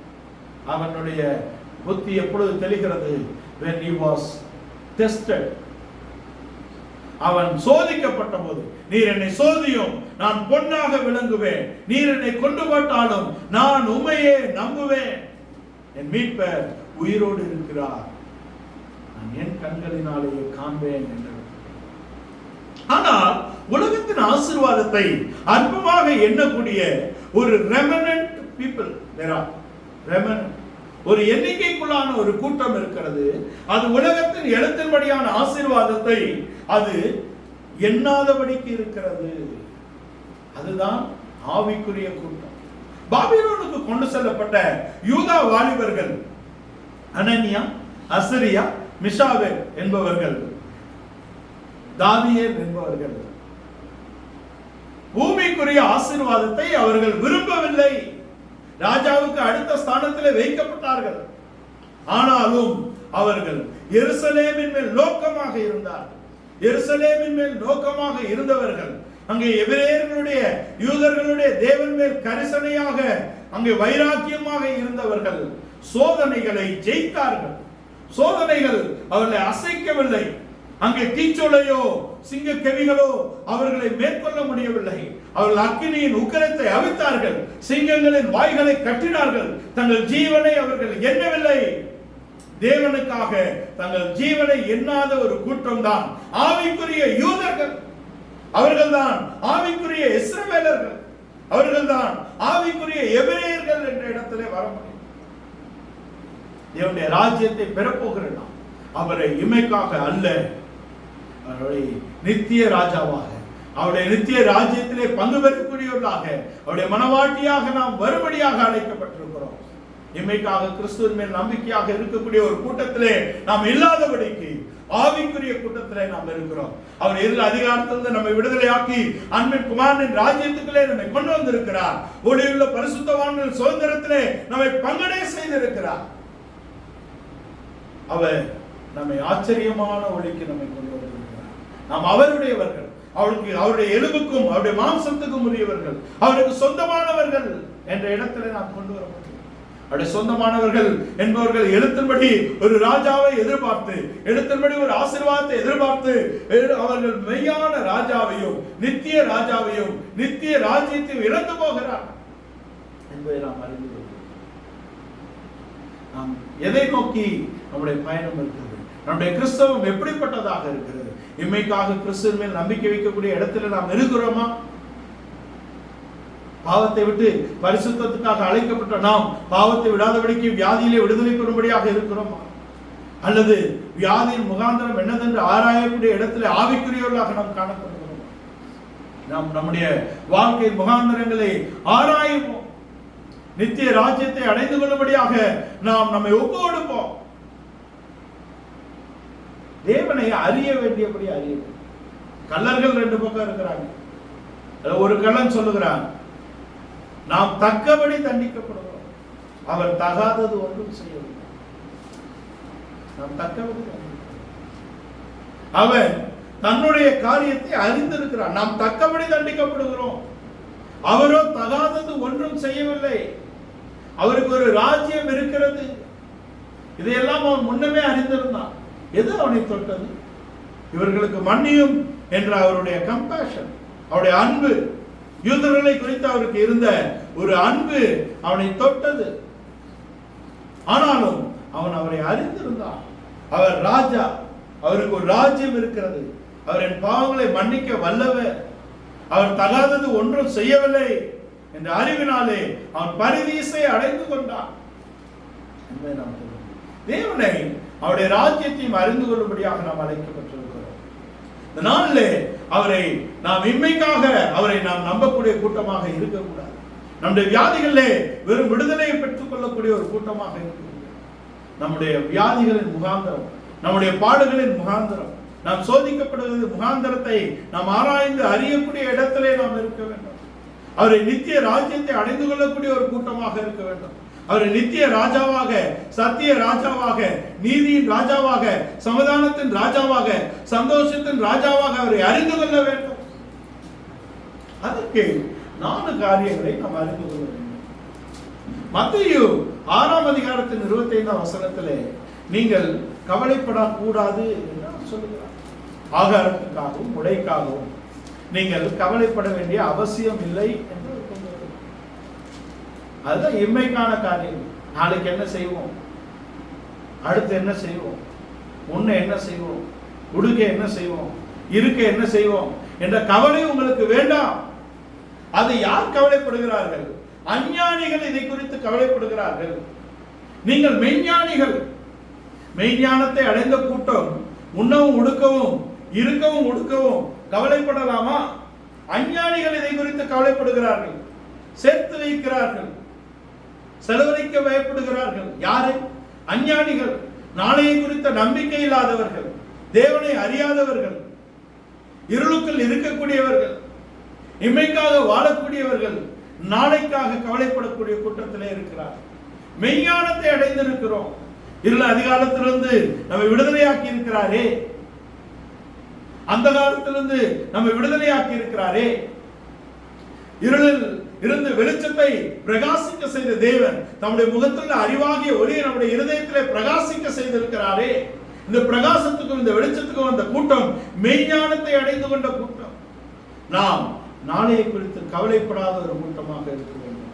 அவனுடைய புத்தி எப்பொழுது தெளிகிறது? when he was tested. அவன் சோதிக்கப்பட்ட போது, நீர் என்னை சோதியும், நான் பொன்னாக விளங்குவேன், நீர் என்னை கொண்டு போட்டாலும் நான் உம்மையே நம்புவேன், என் மீட்பர் உயிரோடு இருக்கிறார், நான் என் கண்களினாலேயே காண்பேன் என்றார். ஆனால் உலகத்தின் ஆசீர்வாதத்தை அற்பமாக எண்ணக்கூடிய ஒரு remnant people, there are remnant, ஒரு எண்ணிக்கைக்குள்ளான ஒரு கூட்டம் இருக்கிறது. அது உலகத்தின் எழுத்தின்படியான ஆசீர்வாதத்தை அது எண்ணாதபடிக்கு இருக்கிறது. அதுதான் ஆவிக்குரிய கூட்டம். பாபிலோனுக்கு கொண்டு செல்லப்பட்ட யூதா வாலிபர்கள் அனனியா, அசரியா, மிஷாவேல் என்பவர்கள், தானியேல் என்பவர்கள் பூமிக்குரிய ஆசீர்வாதத்தை அவர்கள் விரும்பவில்லை. ராஜாவுக்கு அடுத்த ஸ்தானத்திலே வைக்கப்பட்டார்கள். ஆனாலும் அவர்கள் எருசலேமின் மேல் நோக்கமாக இருந்தார்கள். எருசலேமின் மேல் நோக்கமாக இருந்தவர்கள் அங்கே எபிரேயர்களுடைய யூதர்களுடைய தேவன் மேல் கரிசனையாக அங்கே வைராக்கியமாக இருந்தவர்கள் சோதனைகளை ஜெயித்தார்கள். சோதனைகள் அவர்களை அசைக்கவில்லை. அங்கே தீச்சோலையோ சிங்க கெவிகளோ அவர்களை மேற்கொள்ள முடியவில்லை. அவர்கள் அக்கினியின் உக்கிரத்தை அவித்தார்கள், சிங்கங்களின் வாய்களை கட்டினார்கள். தங்கள் ஜீவனை அவர்கள் எண்ணவில்லை. தேவனுக்காக தங்கள் ஜீவனை எண்ணாத ஒரு கூட்டம் தான் ஆவிக்குரிய யூதர்கள். அவர்கள்தான் ஆவிக்குரிய இஸ்ரவேலர்கள். அவர்கள்தான் ஆவிக்குரிய எபிரேயர்கள் என்ற இடத்திலே வர முடியும். தேவனுடைய ராஜ்யத்தை பெறப்போகிற நாம் அவரை இமைக்காக அல்ல, அவருடைய நித்திய ராஜாவாக, அவருடைய நித்திய ராஜ்யத்திலே பங்கு பெறக்கூடியவர்களாக, அவருடைய மனவாட்டியாக நாம் வரும்படியாக அழைக்கப்பட்டிருக்கிறோம். இம்மைக்காக கிறிஸ்துவின் மேல் நம்பிக்கையாக இருக்கக்கூடிய ஒரு கூட்டத்திலே நாம் இல்லாதபடிக்கு ஆவிக்குரிய கூட்டத்திலே நாம் இருக்கிறோம். அவர் இருள் அதிகாரத்திலிருந்து நம்மை விடுதலையாக்கி அன்பின் குமாரனின் ராஜ்யத்துக்குள்ளே நம்மை கொண்டு வந்திருக்கிறார். ஒளியுள்ள பரிசுத்தவான்கள் சுதந்திரத்திலே நம்மை பங்கடை செய்திருக்கிறார். அவர் நம்மை ஆச்சரியமான ஒளிக்கு நம்மை கொண்டு வந்திருக்கிறார். நாம் அவருடையவர்கள், அவருக்கு, அவருடைய எலும்புக்கும் அவருடைய மாம்சத்துக்கும் உரியவர்கள், அவருக்கு சொந்தமானவர்கள் என்ற இடத்திலே நாம் கொண்டு வரப்பட்டோம். அவருடைய சொந்தமானவர்கள் என்பவர்கள் எழுத்தின்படி ஒரு ராஜாவை எதிர்பார்த்து, எழுத்தின்படி ஒரு ஆசீர்வாதத்தை எதிர்பார்த்து, அவர்கள் மெய்யான ராஜாவையும் நித்திய ராஜாவையும் நித்திய ராஜ்யத்தையும் இழந்து போகிறார்கள் என்பதை நாம் அறிந்து கொள்கிறோம். நாம் எதை நோக்கி நம்முடைய பயணம் இருக்கிறது? நம்முடைய கிறிஸ்தவம் எப்படிப்பட்டதாக இருக்கிறது? இம்மைக்காக கிறிஸ்துவின் மேல் நம்பிக்கை வைக்கக்கூடிய இடத்துல நாம் இருக்கிறோமா? பாவத்தை விட்டு பரிசுத்தத்துக்காக அழைக்கப்பட்ட நாம் பாவத்தை விடாதபடிக்கு வியாதியிலே விடுதலை பெறும்படியாக இருக்கிறோமா? அல்லது வியாதியின் முகாந்திரம் என்னதென்று ஆராயக்கூடிய இடத்துல ஆவிக்குரியவர்களாக நாம் காணப்படுகிறோம்? நாம் நம்முடைய வாழ்க்கையின் முகாந்திரங்களை ஆராயுவோம். நித்திய ராஜ்யத்தை அடைந்து கொள்ளும்படியாக நாம் நம்மை ஒப்பு கொடுப்போம். தேவனை அறிய வேண்டியபடி அறிய வேண்டும். கள்ளர்கள் ரெண்டு பக்கம் இருக்கிறாங்க. ஒரு கள்ளன் சொல்லுகிறான், நாம் தக்கபடி தண்டிக்கப்படுகிறோம், அவர் தகாதது ஒன்றும் செய்யவில்லை. நாம் தக்கபடி அவன் தன்னுடைய காரியத்தை அறிந்திருக்கிறான். நாம் தக்கபடி தண்டிக்கப்படுகிறோம், அவரோ தகாதது ஒன்றும் செய்யவில்லை. அவருக்கு ஒரு ராஜ்யம் இருக்கிறது. இதையெல்லாம் அவன் முன்னமே அறிந்திருந்தான். எது அவனை தொட்டது? இவர்களுக்கு மன்னியும் என்ற அவருடைய கம்பேஷன், அவருடைய அன்பு, யூதர்களை குறித்து அவருக்கு இருந்த ஒரு அன்பு அவனை தொட்டது. ஆனாலும் அவன் அவரை அறிந்திருந்தான். அவர் ராஜா, அவருக்கு ஒரு ராஜ்யம் இருக்கிறது, அவர் என் பாவங்களை மன்னிக்க வல்லவர், அவர் தகாதது ஒன்றும் செய்யவில்லை என்ற அறிவினாலே அவன் பரிதீசை அடைந்து கொண்டான். தேவனை அவருடைய ராஜ்யத்தையும் அறிந்து கொள்ளும்படியாக நாம் அழைக்கப்பட்டிருக்கிறோம். இந்த நாளிலே அவரை நாம் இம்மைக்காக அவரை நாம் நம்பக்கூடிய கூட்டமாக இருக்கக்கூடாது. நம்முடைய வியாதிகளிலே வெறும் விடுதலையை பெற்றுக் கொள்ளக்கூடிய ஒரு கூட்டமாக இருக்கக்கூடாது. நம்முடைய வியாதிகளின் முகாந்திரம், நம்முடைய பாடுகளின் முகாந்திரம், நாம் சோதிக்கப்படுவது முகாந்திரத்தை நாம் ஆராய்ந்து அறியக்கூடிய இடத்திலே நாம் இருக்க வேண்டும். அவரை நித்திய ராஜ்யத்தை அடைந்து கொள்ளக்கூடிய ஒரு கூட்டமாக இருக்க வேண்டும். அவரை நித்திய ராஜாவாக, சத்திய ராஜாவாக, நீதியின் ராஜாவாக, சமாதானத்தின் ராஜாவாக, சந்தோஷத்தின் ராஜாவாக அவரை அறிந்து கொள்ள வேண்டும். அதற்கு 4 காரியங்களை நாம் அறிந்து கொள்ள வேண்டும். மத்தேயு 6ஆம் அதிகாரத்தின் 25ஆம் வசனத்திலே நீங்கள் கவலைப்படக்கூடாது என்று சொல்லுகிறார். ஆகாரத்துக்காகவும் உடைக்காகவும் நீங்கள் கவலைப்பட வேண்டிய அவசியம் இல்லை என்று. அதுதான் இம்மைக்கான காரியம். நாளைக்கு என்ன செய்வோம், அடுத்து என்ன செய்வோம், முன்ன என்ன செய்வோம், உடுக்க என்ன செய்வோம், இருக்க என்ன செய்வோம் என்ற கவலை உங்களுக்கு வேண்டாம். அதை யார் கவலைப்படுகிறார்கள்? அஞ்ஞானிகள் இதை குறித்து கவலைப்படுகிறார்கள். நீங்கள் மெய்ஞானிகள். மெய்ஞானத்தை அடைந்த கூட்டம் உண்ணவும் உடுக்கவும் இருக்கவும் உடுக்கவும் கவலைப்படலாமா? அஞ்ஞானிகள் இதை குறித்து கவலைப்படுகிறார்கள், சேர்த்து வைக்கிறார்கள், செலவழிக்க பயப்படுகிறார்கள். யாரு? அஞ்ஞானிகள், நாளையை குறித்த நம்பிக்கை இல்லாதவர்கள், தேவனை அறியாதவர்கள், இருளுக்குள் இருக்கக்கூடியவர்கள், இம்மைக்காக வாழக்கூடியவர்கள், நாளைக்காக கவலைப்படக்கூடிய கூட்டத்திலே இருக்கிறார். மெய்ஞானத்தை அடைந்திருக்கிறோம். இருள் அதிகாரத்திலிருந்து நம்மை விடுதலையாக்கி இருக்கிறாரே, அந்த காலத்திலிருந்து நம்மை விடுதலையாக்கி இருக்கிறாரே, இருளில் இருந்து வெளிச்சத்தை பிரகாசிக்க செய்த தேவன் நம்முடைய முகத்தில் அறிவாகிய ஒளியை நம்முடைய இருதயத்திலே பிரகாசிக்க செய்திருக்கிறாரே. இந்த பிரகாசத்துக்கும் இந்த வெளிச்சத்துக்கும் அந்த கூட்டம் மெய்ஞானத்தை அடைந்து கொண்ட கூட்டம். நாம் நாளையை குறித்து கவலைப்படாத ஒரு கூட்டமாக இருக்க வேண்டும்.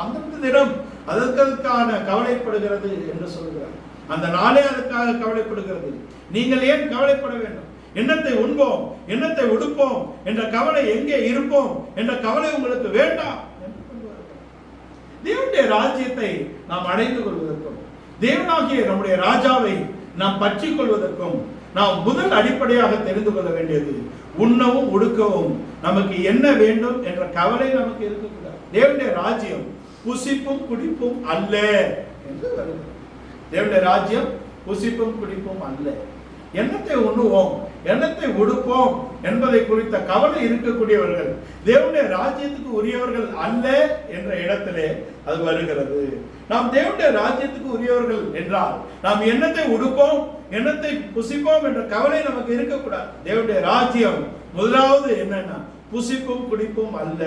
அந்த தினம் அதற்கான கவலைப்படுகிறது என்று சொல்கிறார். அந்த நாளே அதுக்காக கவலைப்படுகிறது. நீங்கள் ஏன் கவலைப்பட வேண்டும்? என்னத்தை உண்போம், என்னத்தை உடுப்போம் என்ற கவலை, எங்கே இருப்போம் என்ற கவலை உங்களுக்கு வேண்டாம். தேவனுடைய ராஜ்யத்தை நாம் அடைந்து கொள்வதற்கும், தேவனாகிய நம்முடைய ராஜாவை நாம் பற்றிக் கொள்வதற்கும் நாம் முதல் அடிப்படையாக தெரிந்து கொள்ள வேண்டியது உண்ணவும் உடுக்கவும் நமக்கு என்ன வேண்டும் என்ற கவலை நமக்கு இருக்கக்கூடாது. தேவனுடைய ராஜ்யம் புசிப்பும் குடிப்பும் அல்ல என்று வருகிறது. தேவனுடைய ராஜ்யம் புசிப்பும் குடிப்பும் அல்ல. என்னத்தை உண்ணுவோம், என்னத்தை உடுப்போம் என்பதை குறித்த கவலை இருக்கக்கூடியவர்கள் தேவனுடைய ராஜ்யத்துக்கு உரியவர்கள் அல்ல என்ற இடத்திலே அது வருகிறது. நாம் தேவனுடைய ராஜ்யத்துக்கு உரியவர்கள் என்றால் நாம் என்னத்தை உடுப்போம், என்னத்தை புசிப்போம் என்ற கவலை நமக்கு இருக்கக்கூடாது. தேவனுடைய ராஜ்யம் முதலாவது என்னன்னா புசிப்பும் குடிப்பும் அல்ல.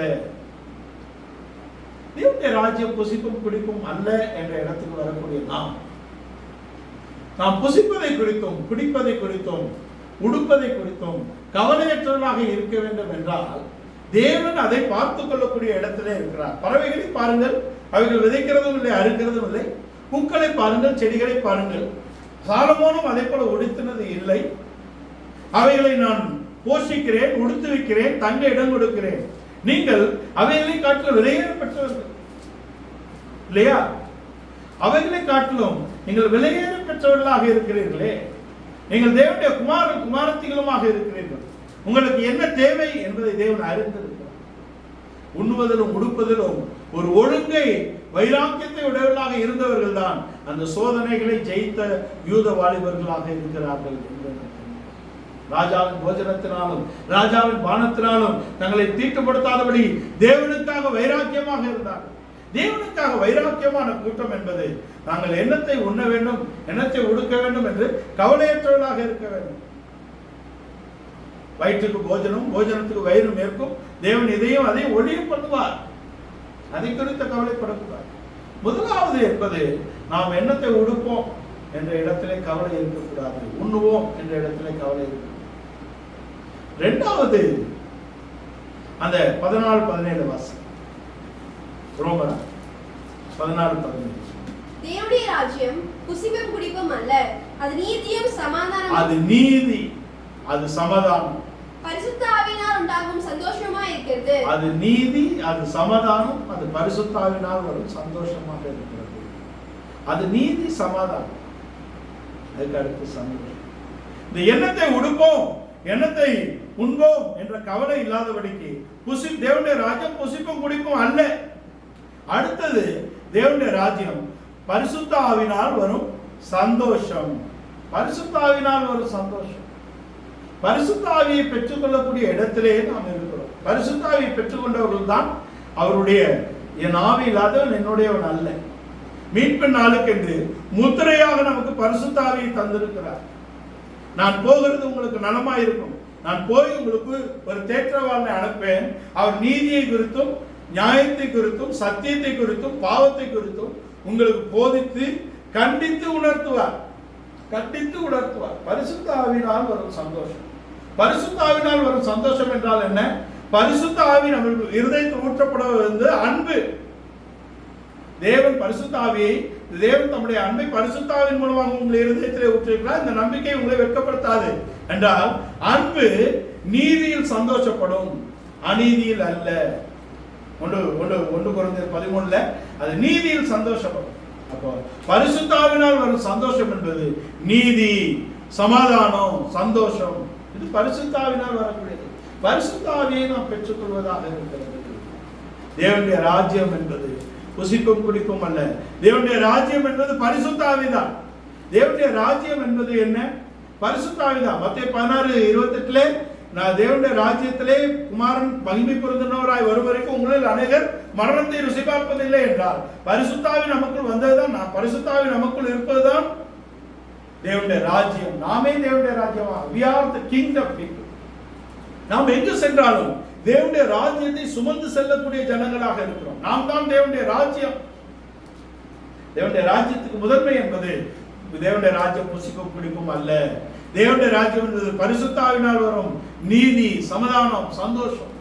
தேவனுடைய ராஜ்யம் புசிப்பும் குடிப்பும் அல்ல என்ற இடத்துக்கு வரக்கூடிய நாம் புசிப்பதை குறித்தும் குடிப்பதை குறித்தும் உடுப்பதை குறித்தும் கவலையற்றவர்களாக இருக்க வேண்டும் என்றால் தேவன் அதை பார்த்துக் கொள்ளக்கூடிய இடத்திலே இருக்கிறார். பறவைகளை பாருங்கள், அவைகள் விதைக்கிறதும் இல்லை, அறுக்கிறதும் இல்லை. பூக்களை பாருங்கள், செடிகளை பாருங்கள். சாலமோனும் அதை போல உடுத்தினது இல்லை. அவைகளை நான் போஷிக்கிறேன், உடுத்து வைக்கிறேன், தங்க இடம் கொடுக்கிறேன். நீங்கள் அவைகளை காட்டிலும் விலையேற பெற்றவர்கள் இல்லையா? அவைகளை காட்டிலும் நீங்கள் விலையேற பெற்றவர்களாக இருக்கிறீர்களே. நீங்கள் தேவனுடைய குமாரத்திகளுமாக இருக்கிறீர்கள். உங்களுக்கு என்ன தேவை என்பதை தேவன் அறிந்திருக்கிறார். உண்ணுவதிலும் உடுப்பதிலும் ஒரு ஒழுங்கை வைராக்கியத்தை உடையவர்களாக இருந்தவர்கள் தான் அந்த சோதனைகளை ஜெயித்த யூத வாலிபர்களாக இருக்கிறார்கள். ராஜாவின் போஜனத்தினாலும் ராஜாவின் பானத்தினாலும் தங்களை தீட்டுப்படுத்தாதபடி தேவனுக்காக வைராக்கியமாக இருந்தார்கள். தேவனுக்காக வைராக்கியமான கூட்டம் என்பது நாங்கள் எண்ணத்தை உண்ண வேண்டும், எண்ணத்தை உடுக்க வேண்டும் என்று கவலையற்றவர்களாக இருக்க வேண்டும். வயிற்றுக்கு போஜனம், போஜனத்துக்கு வயிறு மேற்கும். தேவன் இதையும் அதையும் ஒழியும் பண்ணுவார். அதை குறித்த கவலைப்படக்கூடாது. முதலாவது என்பது நாம் எண்ணத்தை உடுப்போம் என்ற இடத்திலே கவலை இருக்கக்கூடாது, உண்ணுவோம் என்ற இடத்திலே கவலை இருக்க. இரண்டாவது அந்த 14-17 வாசி. ரோமர் 14-17. தேவனுடைய ராஜ்யம் புசிப்பும் குடிப்பும் அல்ல, அது நீதியும் சமாதானம். அது நீதி, அது சமாதானம். பரிசுத்த ஆவியினால் உண்டாகும் சந்தோஷமா இருக்கிறது. அது நீதி, அது சமாதானம், அது பரிசுத்த ஆவியினால் வரும் சந்தோஷமாக இருக்கிறது. அது நீதி, சமாதானம். அதுக்கு அடுத்து சந்தோஷம். இந்த எண்ணத்தை உடுப்போம், எண்ணத்தை உண்போம் என்ற கவலை இல்லாதபடிக்கு தேவனுடைய ராஜ்யம் புசிப்பும் குடிப்பும் அல்ல. அடுத்தது தேவனுடைய ராஜ்யம் பரிசுத்த ஆவியினால் வரும் சந்தோஷம். பரிசுத்த ஆவியினால் வரும் சந்தோஷம். பரிசுத்த ஆவியை பெற்றுக்கொள்ளக்கூடிய இடத்திலே நாம் இருக்கிறோம். பரிசுத்த ஆவியை பெற்றுக்கொண்டவர்கள் தான் அவருடைய என் ஆவி இல்லாதவன் என்னுடையவன் அல்ல. மீட்பின் நாளுக்கு என்று முத்திரையாக நமக்கு பரிசுத்த ஆவியை தந்திருக்கிறார். நான் போகிறது உங்களுக்கு நலமா இருக்கும், நான் போய் உங்களுக்கு ஒரு தேற்றவாளனை அனுப்பேன். அவர் நீதியை குறித்தும் நியாயத்தை குறித்தும் சத்தியத்தை குறித்தும் பாவத்தை குறித்தும் உங்களுக்கு போதித்து கண்டித்து உணர்த்துவார். கண்டித்து உணர்த்துவார். பரிசுத்த ஆவியினால் வரும் சந்தோஷம். பரிசுத்த ஆவியினால் வரும் சந்தோஷம் என்றால் என்ன? பரிசுத்த ஆவி நம்ம இருதயத்தில் ஊற்றப்படுவது அன்பு. தேவன் பரிசுத்த ஆவியை, தேவன் தம்முடைய அன்பை பரிசுத்த ஆவியின் மூலமாக உங்களை இருதயத்திலே ஊற்றிருக்கிறார். இந்த நம்பிக்கை உங்களை வெட்கப்படுத்தாது என்றால் அன்பு நீதியில் சந்தோஷப்படும், அநீதியில் அல்ல. 1 கொரிந்தியர் 13 அது நீதியில் சந்தோஷப்படும். அப்போ பரிசுத்த ஆவியினால் வரும் சந்தோஷம் என்பது நீதி, சமாதானம், சந்தோஷம். இது பரிசுத்த ஆவியினால் வரக்கூடியது. பரிசுத்த ஆவியை நாம் பெற்றுக்கொள்வதாக இருக்கிறது. தேவனுடைய ராஜ்யம் என்பது புசிப்பும் குடிப்பும் அல்ல. தேவனுடைய ராஜ்யம் என்பது பரிசுத்த ஆவிதான். தேவனுடைய ராஜ்யம் என்பது என்ன? பரிசுத்த ஆவிதான். மத்தேயு 16:28 நான் தேவனுடைய ராஜ்யத்திலே குமாரன் மகிமை பொருந்தினவராய் வரும் வரைக்கும் உங்களில் அநேகர் மரணத்தை ருசி பார்ப்பதில்லை என்றார். பரிசுத்தாவி நமக்குள் வந்ததுதான், பரிசுத்தாவி நமக்குள் இருப்பதுதான் தேவனுடைய ராஜ்யம். நாமே தேவனுடைய ராஜ்யமா. we are the kingdom people. நாம் எங்கு சென்றாலும் தேவனுடைய ராஜ்யத்தை சுமந்து செல்லக்கூடிய ஜனங்களாக இருக்கிறோம். நாம் தான் தேவனுடைய ராஜ்யம். தேவனுடைய ராஜ்யத்துக்கு முதன்மை என்பது தேவனுடைய ராஜ்யம் புசிப்பும் குடிப்பும் அல்ல. தேவனுடைய ராஜ்யம் என்பது பரிசுத்த ஆவியினால் வரும் நீதி, சமாதானம், சந்தோஷம்.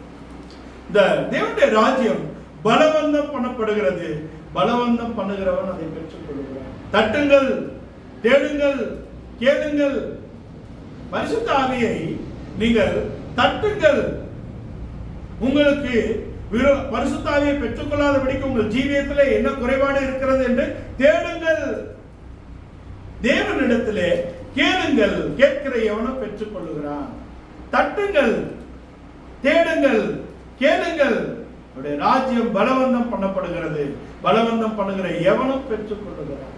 இந்த தேவனுடைய ராஜ்யம் பலவந்தம் பண்ணப்படுகிறது. பலவந்தம் பண்ணுகிறவன் அதை பெற்றுக் கொள்கிறான். தட்டுங்கள், தேடுங்கள், கேளுங்கள். பரிசுத்த ஆவியை நீங்கள் தட்டுங்கள். உங்களுக்கு பரிசுத்த ஆவியை பெற்றுக்கொள்ளாதபடிக்கு உங்கள் ஜீவியத்திலே என்ன குறைபாடு இருக்கிறது என்று தேடுங்கள். தேவனிடத்திலே கேளுங்கள், கேட்கிற எவனும் பெற்றுக் கொள்ளுகிறான். தட்டுங்கள், தேடுங்கள், கேளுங்கள். அவருடைய ராஜ்யம் பலவந்தம் பண்ணப்படுகிறது. பலவந்தம் பண்ணுகிற எவனும் பெற்றுக் கொள்ளுகிறான்.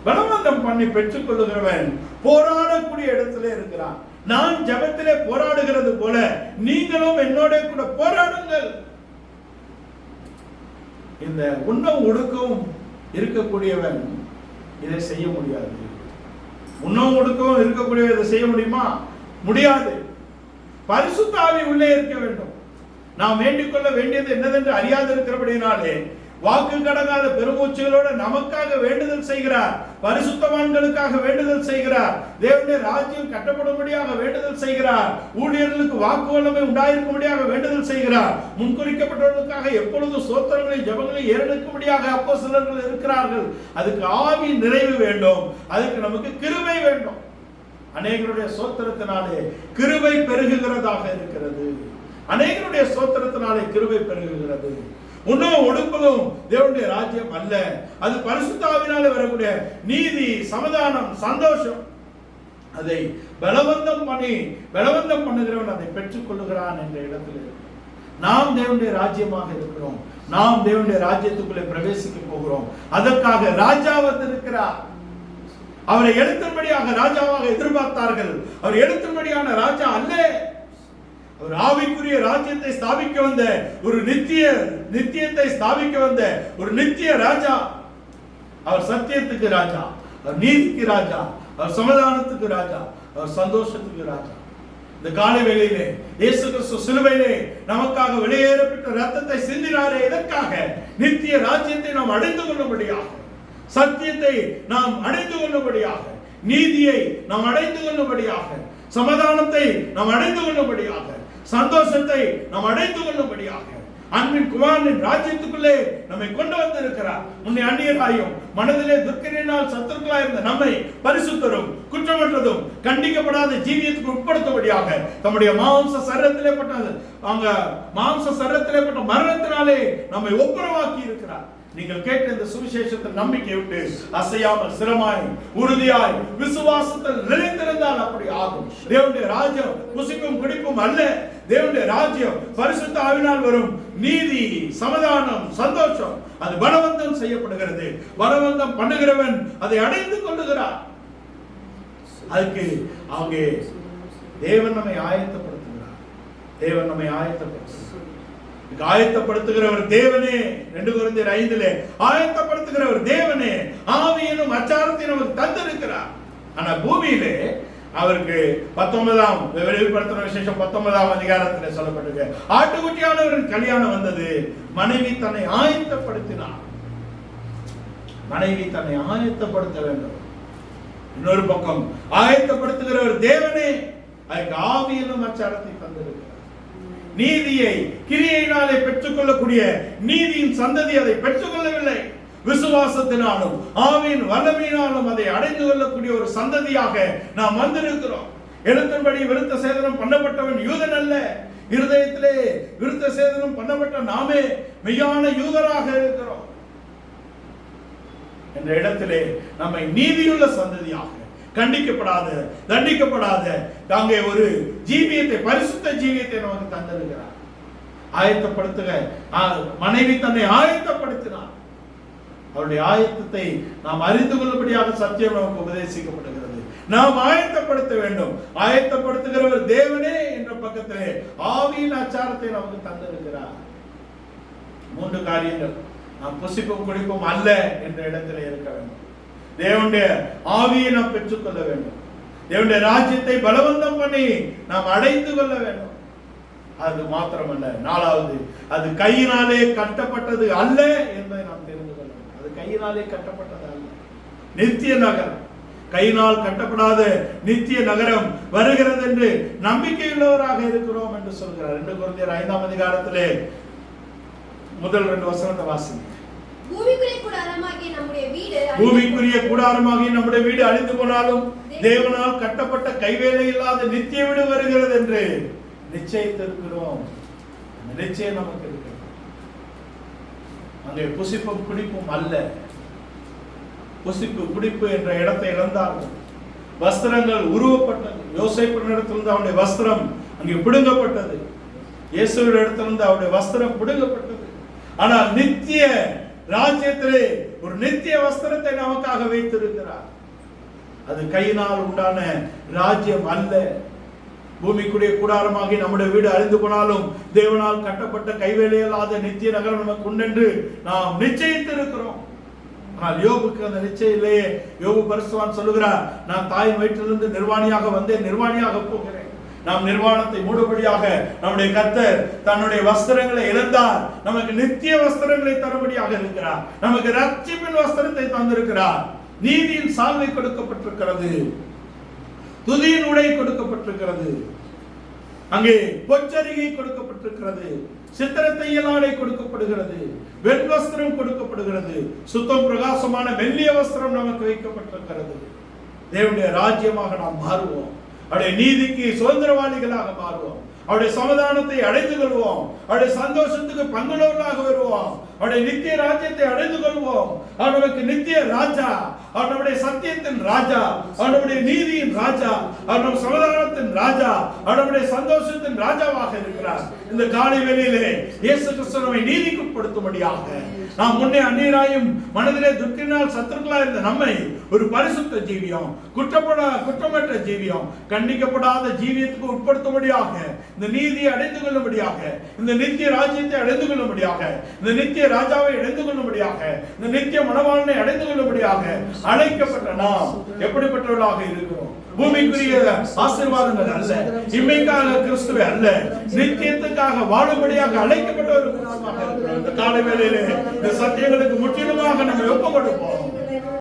பலவந்தம் பண்ணி பெற்றுக் கொள்ளுகிறவன் போராடக்கூடிய இடத்திலே இருக்கிறான். நான் ஜெபத்திலே போராடுகிறது போல நீங்களும் என்னோட கூட போராடுங்கள். இந்த உண்ணவும் ஒடுக்கவும் இருக்கக்கூடியவன் இதை செய்ய முடியாது. உண்ணவும் ஒடுக்கவும் இருக்கக்கூடிய இதை செய்ய முடியுமா? முடியாது. பரிசுத்த ஆவி உள்ளே இருக்க வேண்டும். நாம் வேண்டிக் கொள்ள வேண்டியது என்னதென்று அறியாது இருக்கிறபடினாலே வாக்கு கடங்காத பெருமூச்சுகளோட நமக்காக வேண்டுதல் செய்கிறார். பரிசுத்தவான்களுக்காக வேண்டுதல் செய்கிறார். தேவனுடைய ராஜ்யம் கட்டப்படும்படியாக வேண்டுதல் செய்கிறார். ஊழியர்களுக்கு வாக்கு வல்லமை உண்டாயிருக்கும்படியாக வேண்டுதல் செய்கிறார். முன்குறிக்கப்பட்டவர்களுக்காக எப்பொழுதும் ஸ்தோத்திரங்களை ஜெபங்களை ஏறெடுக்கும்படியாக அப்போஸ்தலர்கள் இருக்கிறார்கள். அதுக்கு ஆவி நிறைவு வேண்டும். அதுக்கு நமக்கு கிருபை வேண்டும். அநேகருடைய ஸ்தோத்திரத்தினாலே கிருபை பெருகுகிறதாக இருக்கிறது. அநேகருடைய ஸ்தோத்திரத்தினாலே கிருபை பெருகுகிறது. உணவும் ஒடுப்பதும் தேவனுடைய ராஜ்யம் அல்ல. அது பரிசுத்த ஆவியினாலே வரக்கூடிய நீதி, சமாதானம், சந்தோஷம். அதை பலவந்தம் பண்ணுகிறவன் அதை பெற்றுக் கொள்ளுகிறான் என்ற இடத்தில் நாம் தேவனுடைய ராஜ்யமாக இருக்கிறோம். நாம் தேவனுடைய ராஜ்யத்துக்குள்ளே பிரவேசிக்க போகிறோம். அதற்காக ராஜா வந்திருக்கிறார். அவரை எழுத்தும்படியாக ராஜாவாக எதிர்பார்த்தார்கள். அவர் எழுத்தும்படியான ராஜா அல்ல. ஒரு ஆவிக்குரிய ராஜ்யத்தை ஸ்தாபிக்க வந்த ஒரு நித்தியத்தை ஸ்தாபிக்க வந்த ஒரு நித்திய ராஜா. அவர் சத்தியத்துக்கு ராஜா, அவர் நீதிக்கு ராஜா, அவர் சமாதானத்துக்கு ராஜா, அவர் சந்தோஷத்துக்கு ராஜா. இந்த காலை வேளையிலே இயேசு கிறிஸ்து சிலுவையிலே நமக்காக வெளியேறப்பட்ட ரத்தத்தை சிந்தினாரே. இதற்காக நித்திய ராஜ்யத்தை நாம் அடைந்து கொள்ளும்படியாக, சத்தியத்தை நாம் அடைந்து கொள்ளும்படியாக, நீதியை நாம் அடைந்து கொள்ளும்படியாக, சமாதானத்தை நாம் அடைந்து கொள்ளும்படியாக, சந்தோஷத்தை நாம் அடைந்து கொள்ளும்படியாக அன்பின் குமாரனின் ராஜ்யத்துக்குள்ளே நம்மை கொண்டு வந்திருக்கிறார். முன்னே அந்நியராயும் மனதிலே துர்க்கரினால் சத்துருக்களாய் இருந்த நம்மை பரிசுத்தரும் குற்றமற்றதும் கண்டிக்கப்படாத ஜீவியத்துக்கு உட்படுத்தும்படியாக தம்முடைய மாம்ச சரீரத்திலே பட்ட மரணத்தினாலே நம்மை ஒப்புரவாக்கி இருக்கிறார். நீங்கள் கேட்ட இந்த சுவிசேஷத்தில் நம்பிக்கை விட்டு அசையாமல் ஸ்திரமாய் உறுதியாய் விசுவாசத்தில் நிலைத்திருந்தால் அப்படி ஆகும். தேவனுடைய ராஜ்யம் புசிப்பும் குடிப்பும் அல்ல. தேவனுடைய ராஜ்யம் பரிசுத்த ஆவியினால் வரும் நீதி, சமாதானம், சந்தோஷம். அது பலவந்தம் செய்யப்படுகிறது. பலவந்தம் பண்ணுகிறவன் அதை அடைந்து கொள்ளுகிறார். அதுக்கு அவங்க தேவன் நம்மை ஆயத்தப்படுத்துகிறார். தேவன் நம்மை ஆயத்தப்படுத்துகிறவர் தேவனே. 2 கொரிந்தியர் 5 ஆயத்தப்படுத்துகிறவர் தேவனே. ஆவியனும் அச்சாரத்தை நமக்கு தந்திருக்கிறார். ஆனா பூமியிலே அவருக்கு 19ஆம் வெளிப்படுத்தின விசேஷம் 19ஆம் அதிகாரத்தில் சொல்லப்பட்டிருக்கு. ஆட்டுக்குட்டியானவரின் கல்யாணம் வந்தது. மனைவி தன்னை ஆயத்தப்படுத்தினார். மனைவி தன்னை ஆயத்தப்படுத்த வேண்டும். இன்னொரு பக்கம் ஆயத்தப்படுத்துகிறவர் தேவனே. அதுக்கு ஆவியனும் அச்சாரத்தை தந்திருக்கிறார். நீதியை கிரியையினாலே பெற்றுக்கொள்ளக்கூடிய நீதியின் சந்ததி அதை பெற்றுக்கொள்ளவில்லை. விசுவாசத்தினாலும் ஆவியின் வல்லமையினாலும் அதை அடைந்து கொள்ளக்கூடிய ஒரு சந்ததியாக நாம் வந்திருக்கிறோம். எழுத்தின்படி விருத்த சேதனம் பண்ணப்பட்டவன் யூதன் அல்ல. இருதயத்திலே விருத்த சேதனம் பண்ணப்பட்ட நாமே மெய்யான யூதராக இருக்கிறோம் என்ற இடத்திலே நம்மை நீதியுள்ள சந்ததியாக, கண்டிக்கப்படாத, தண்டிக்கப்படாத அங்கே ஒரு ஜீவியத்தை, பரிசுத்த ஜீவியத்தை நமக்கு தந்திருக்கிறார். ஆயத்தப்படுத்துக. மனைவி தன்னை ஆயத்தப்படுத்தினார். அவருடைய ஆயத்தத்தை நாம் அறிந்து கொள்ளும்படியாக சத்தியம் நமக்கு உபதேசிக்கப்படுகிறது. நாம் ஆயத்தப்படுத்த வேண்டும். ஆயத்தப்படுத்துகிறவர் தேவனே என்ற பக்கத்திலே ஆவியின் அச்சாரத்தை நமக்கு தந்திருக்கிறார். 3 காரியங்கள். நாம் புசிப்பும் குடிப்பும் அல்ல என்ற இடத்திலே இருக்க வேண்டும். தேவனுடைய ஆவியை நாம் பெற்றுக்கொள்ள வேண்டும். தேவனுடைய ராஜ்யத்தை பலவந்தம் பண்ணி நாம் அடைந்து கொள்ள வேண்டும். அது மாத்திரமல்ல, 4வது, அது கையினாலே கட்டப்பட்டது அல்ல என்பதை நாம் தெரிந்து கொள்ள வேண்டும். அது கையினாலே கட்டப்பட்டது அல்ல. நித்திய நகரம், கையினால் கட்டப்படாத நித்திய நகரம் வருகிறது என்று நம்பிக்கையுள்ளவராக இருக்கிறோம் என்று சொல்கிறார். 2 கொரிந்தியர் 5ஆம் அதிகாரத்திலே முதல் 2 வசனத்தை வாசிங்க. பூமிக்குரிய கூடாரமாகிய நம்முடைய வீடு அழிந்து போனாலும் தேவனால் கட்டப்பட்ட கைவேலை இல்லாத நித்திய வீடு வருகிறது என்று நிச்சயித்திருக்கிறோம். நிச்சயம் நமக்கு இருக்கு. அங்கே புசிப்பும் குடிப்பும் அல்ல. புசிப்பு குடிப்பு என்ற இடத்தை இழந்தார்கள். வஸ்திரங்கள் உருவப்பட்டது. யோசேப்பின் இடத்திலிருந்து அவனுடைய வஸ்திரம் அங்கே பிடுங்கப்பட்டது. இயேசுவின் இடத்திலிருந்து அவருடைய வஸ்திரம் பிடுங்கப்பட்டது. ஆனால் நித்திய ராஜ்யத்திலே ஒரு நித்திய வஸ்திரத்தை நமக்காக வைத்திருக்கிறார். அது கையினால் உண்டான ராஜ்யம் அல்ல. பூமிக்குரிய கூடாரமாகி நம்முடைய வீடு அழிந்து போனாலும் தேவனால் கட்டப்பட்ட கைவேலையில்லாத நித்திய நகரம் நமக்கு உண்டென்று நாம் நிச்சயித்திருக்கிறோம். ஆனால் யோபுக்கு அந்த நிச்சயம் இல்லையே. யோபு பரிசுத்தவான் சொல்லுகிறார், நான் தாயின் வயிற்றிலிருந்து நிர்வாணியாக வந்தேன், நிர்வாணியாக போகிறேன். நாம் நிர்வாணத்தை மூடும்படியாக நம்முடைய கர்த்தர் தன்னுடைய வஸ்திரங்களை இழந்தார். நமக்கு நித்திய வஸ்திரங்களை தரும்படியாக இருக்கிறார். நமக்கு ரட்சிப்பின் வஸ்திரத்தை தந்திருக்கிறார். நீதியின் சால்வை கொடுக்கப்பட்டிருக்கிறது. துதியின் உடை கொடுக்கப்பட்டிருக்கிறது. அங்கே பொச்சரிகை கொடுக்கப்பட்டிருக்கிறது. சித்திரத்தையல் ஆடை கொடுக்கப்படுகிறது. வெண் வஸ்திரம் கொடுக்கப்படுகிறது. சுத்தம் பிரகாசமான மெல்லிய வஸ்திரம் நமக்கு வைக்கப்பட்டிருக்கிறது. தேவனுடைய ராஜ்யமாக நாம் மாறுவோம். அவருடைய நீதிக்கு சுதந்திரவாளிகளாக மாறுவோம். அவருடைய சமாதானத்தை அடைந்து கொள்வோம். அவருடைய சந்தோஷத்துக்கு பங்குள்ளவர்களாக வருவோம். அவருடைய நித்திய ராஜ்யத்தை அடைந்து கொள்வோம். அவர் நமக்கு நித்திய ராஜா. அவர் நம்முடைய சத்தியத்தின் ராஜா. அவர் நம்முடைய நீதியின் ராஜா. அவர் நம் சமாதானத்தின் ராஜா. அவர் நம்முடைய சந்தோஷத்தின் ராஜாவாக இருக்கிறார். இந்த காலை வேளையிலே இயேசு கிறிஸ்து நம்மை நீதிக்குட்படுத்தும்படியாக நாம் முன்னே அந்நியராயும் மனதிலே துர்க்கினால் சத்துருக்களாய் இருந்த நம்மை ஒரு பரிசுத்த ஜீவியம், குற்றமற்ற ஜீவியம், கண்டிக்கப்படாத ஜீவியத்துக்கு உட்படுத்தும்படியாக, இந்த நீதியை அடைந்து கொள்ளும்படியாக, இந்த நித்திய ராஜ்யத்தை அடைந்து கொள்ளும்படியாக, இந்த நித்திய ராஜாவை அடைந்து கொள்ளும்படியாக, இந்த நித்திய மணவாளனை அடைந்து கொள்ளும்படியாக அழைக்கப்பட்ட நாம் எப்படிப்பட்டவர்களாக இருக்கிறோம்? பூமிக்குரிய ஆசீர்வாதங்கள் அல்ல, இம்மைக்காக கிறிஸ்துவே அல்ல, நித்தியத்துக்காக வாழும்படியாக அழைக்கப்பட்ட ஒரு இந்த காலை வேளையிலே இந்த சத்தியங்களுக்கு முற்றிலுமாக நம்ம ஒப்புக் கொடுப்போம்.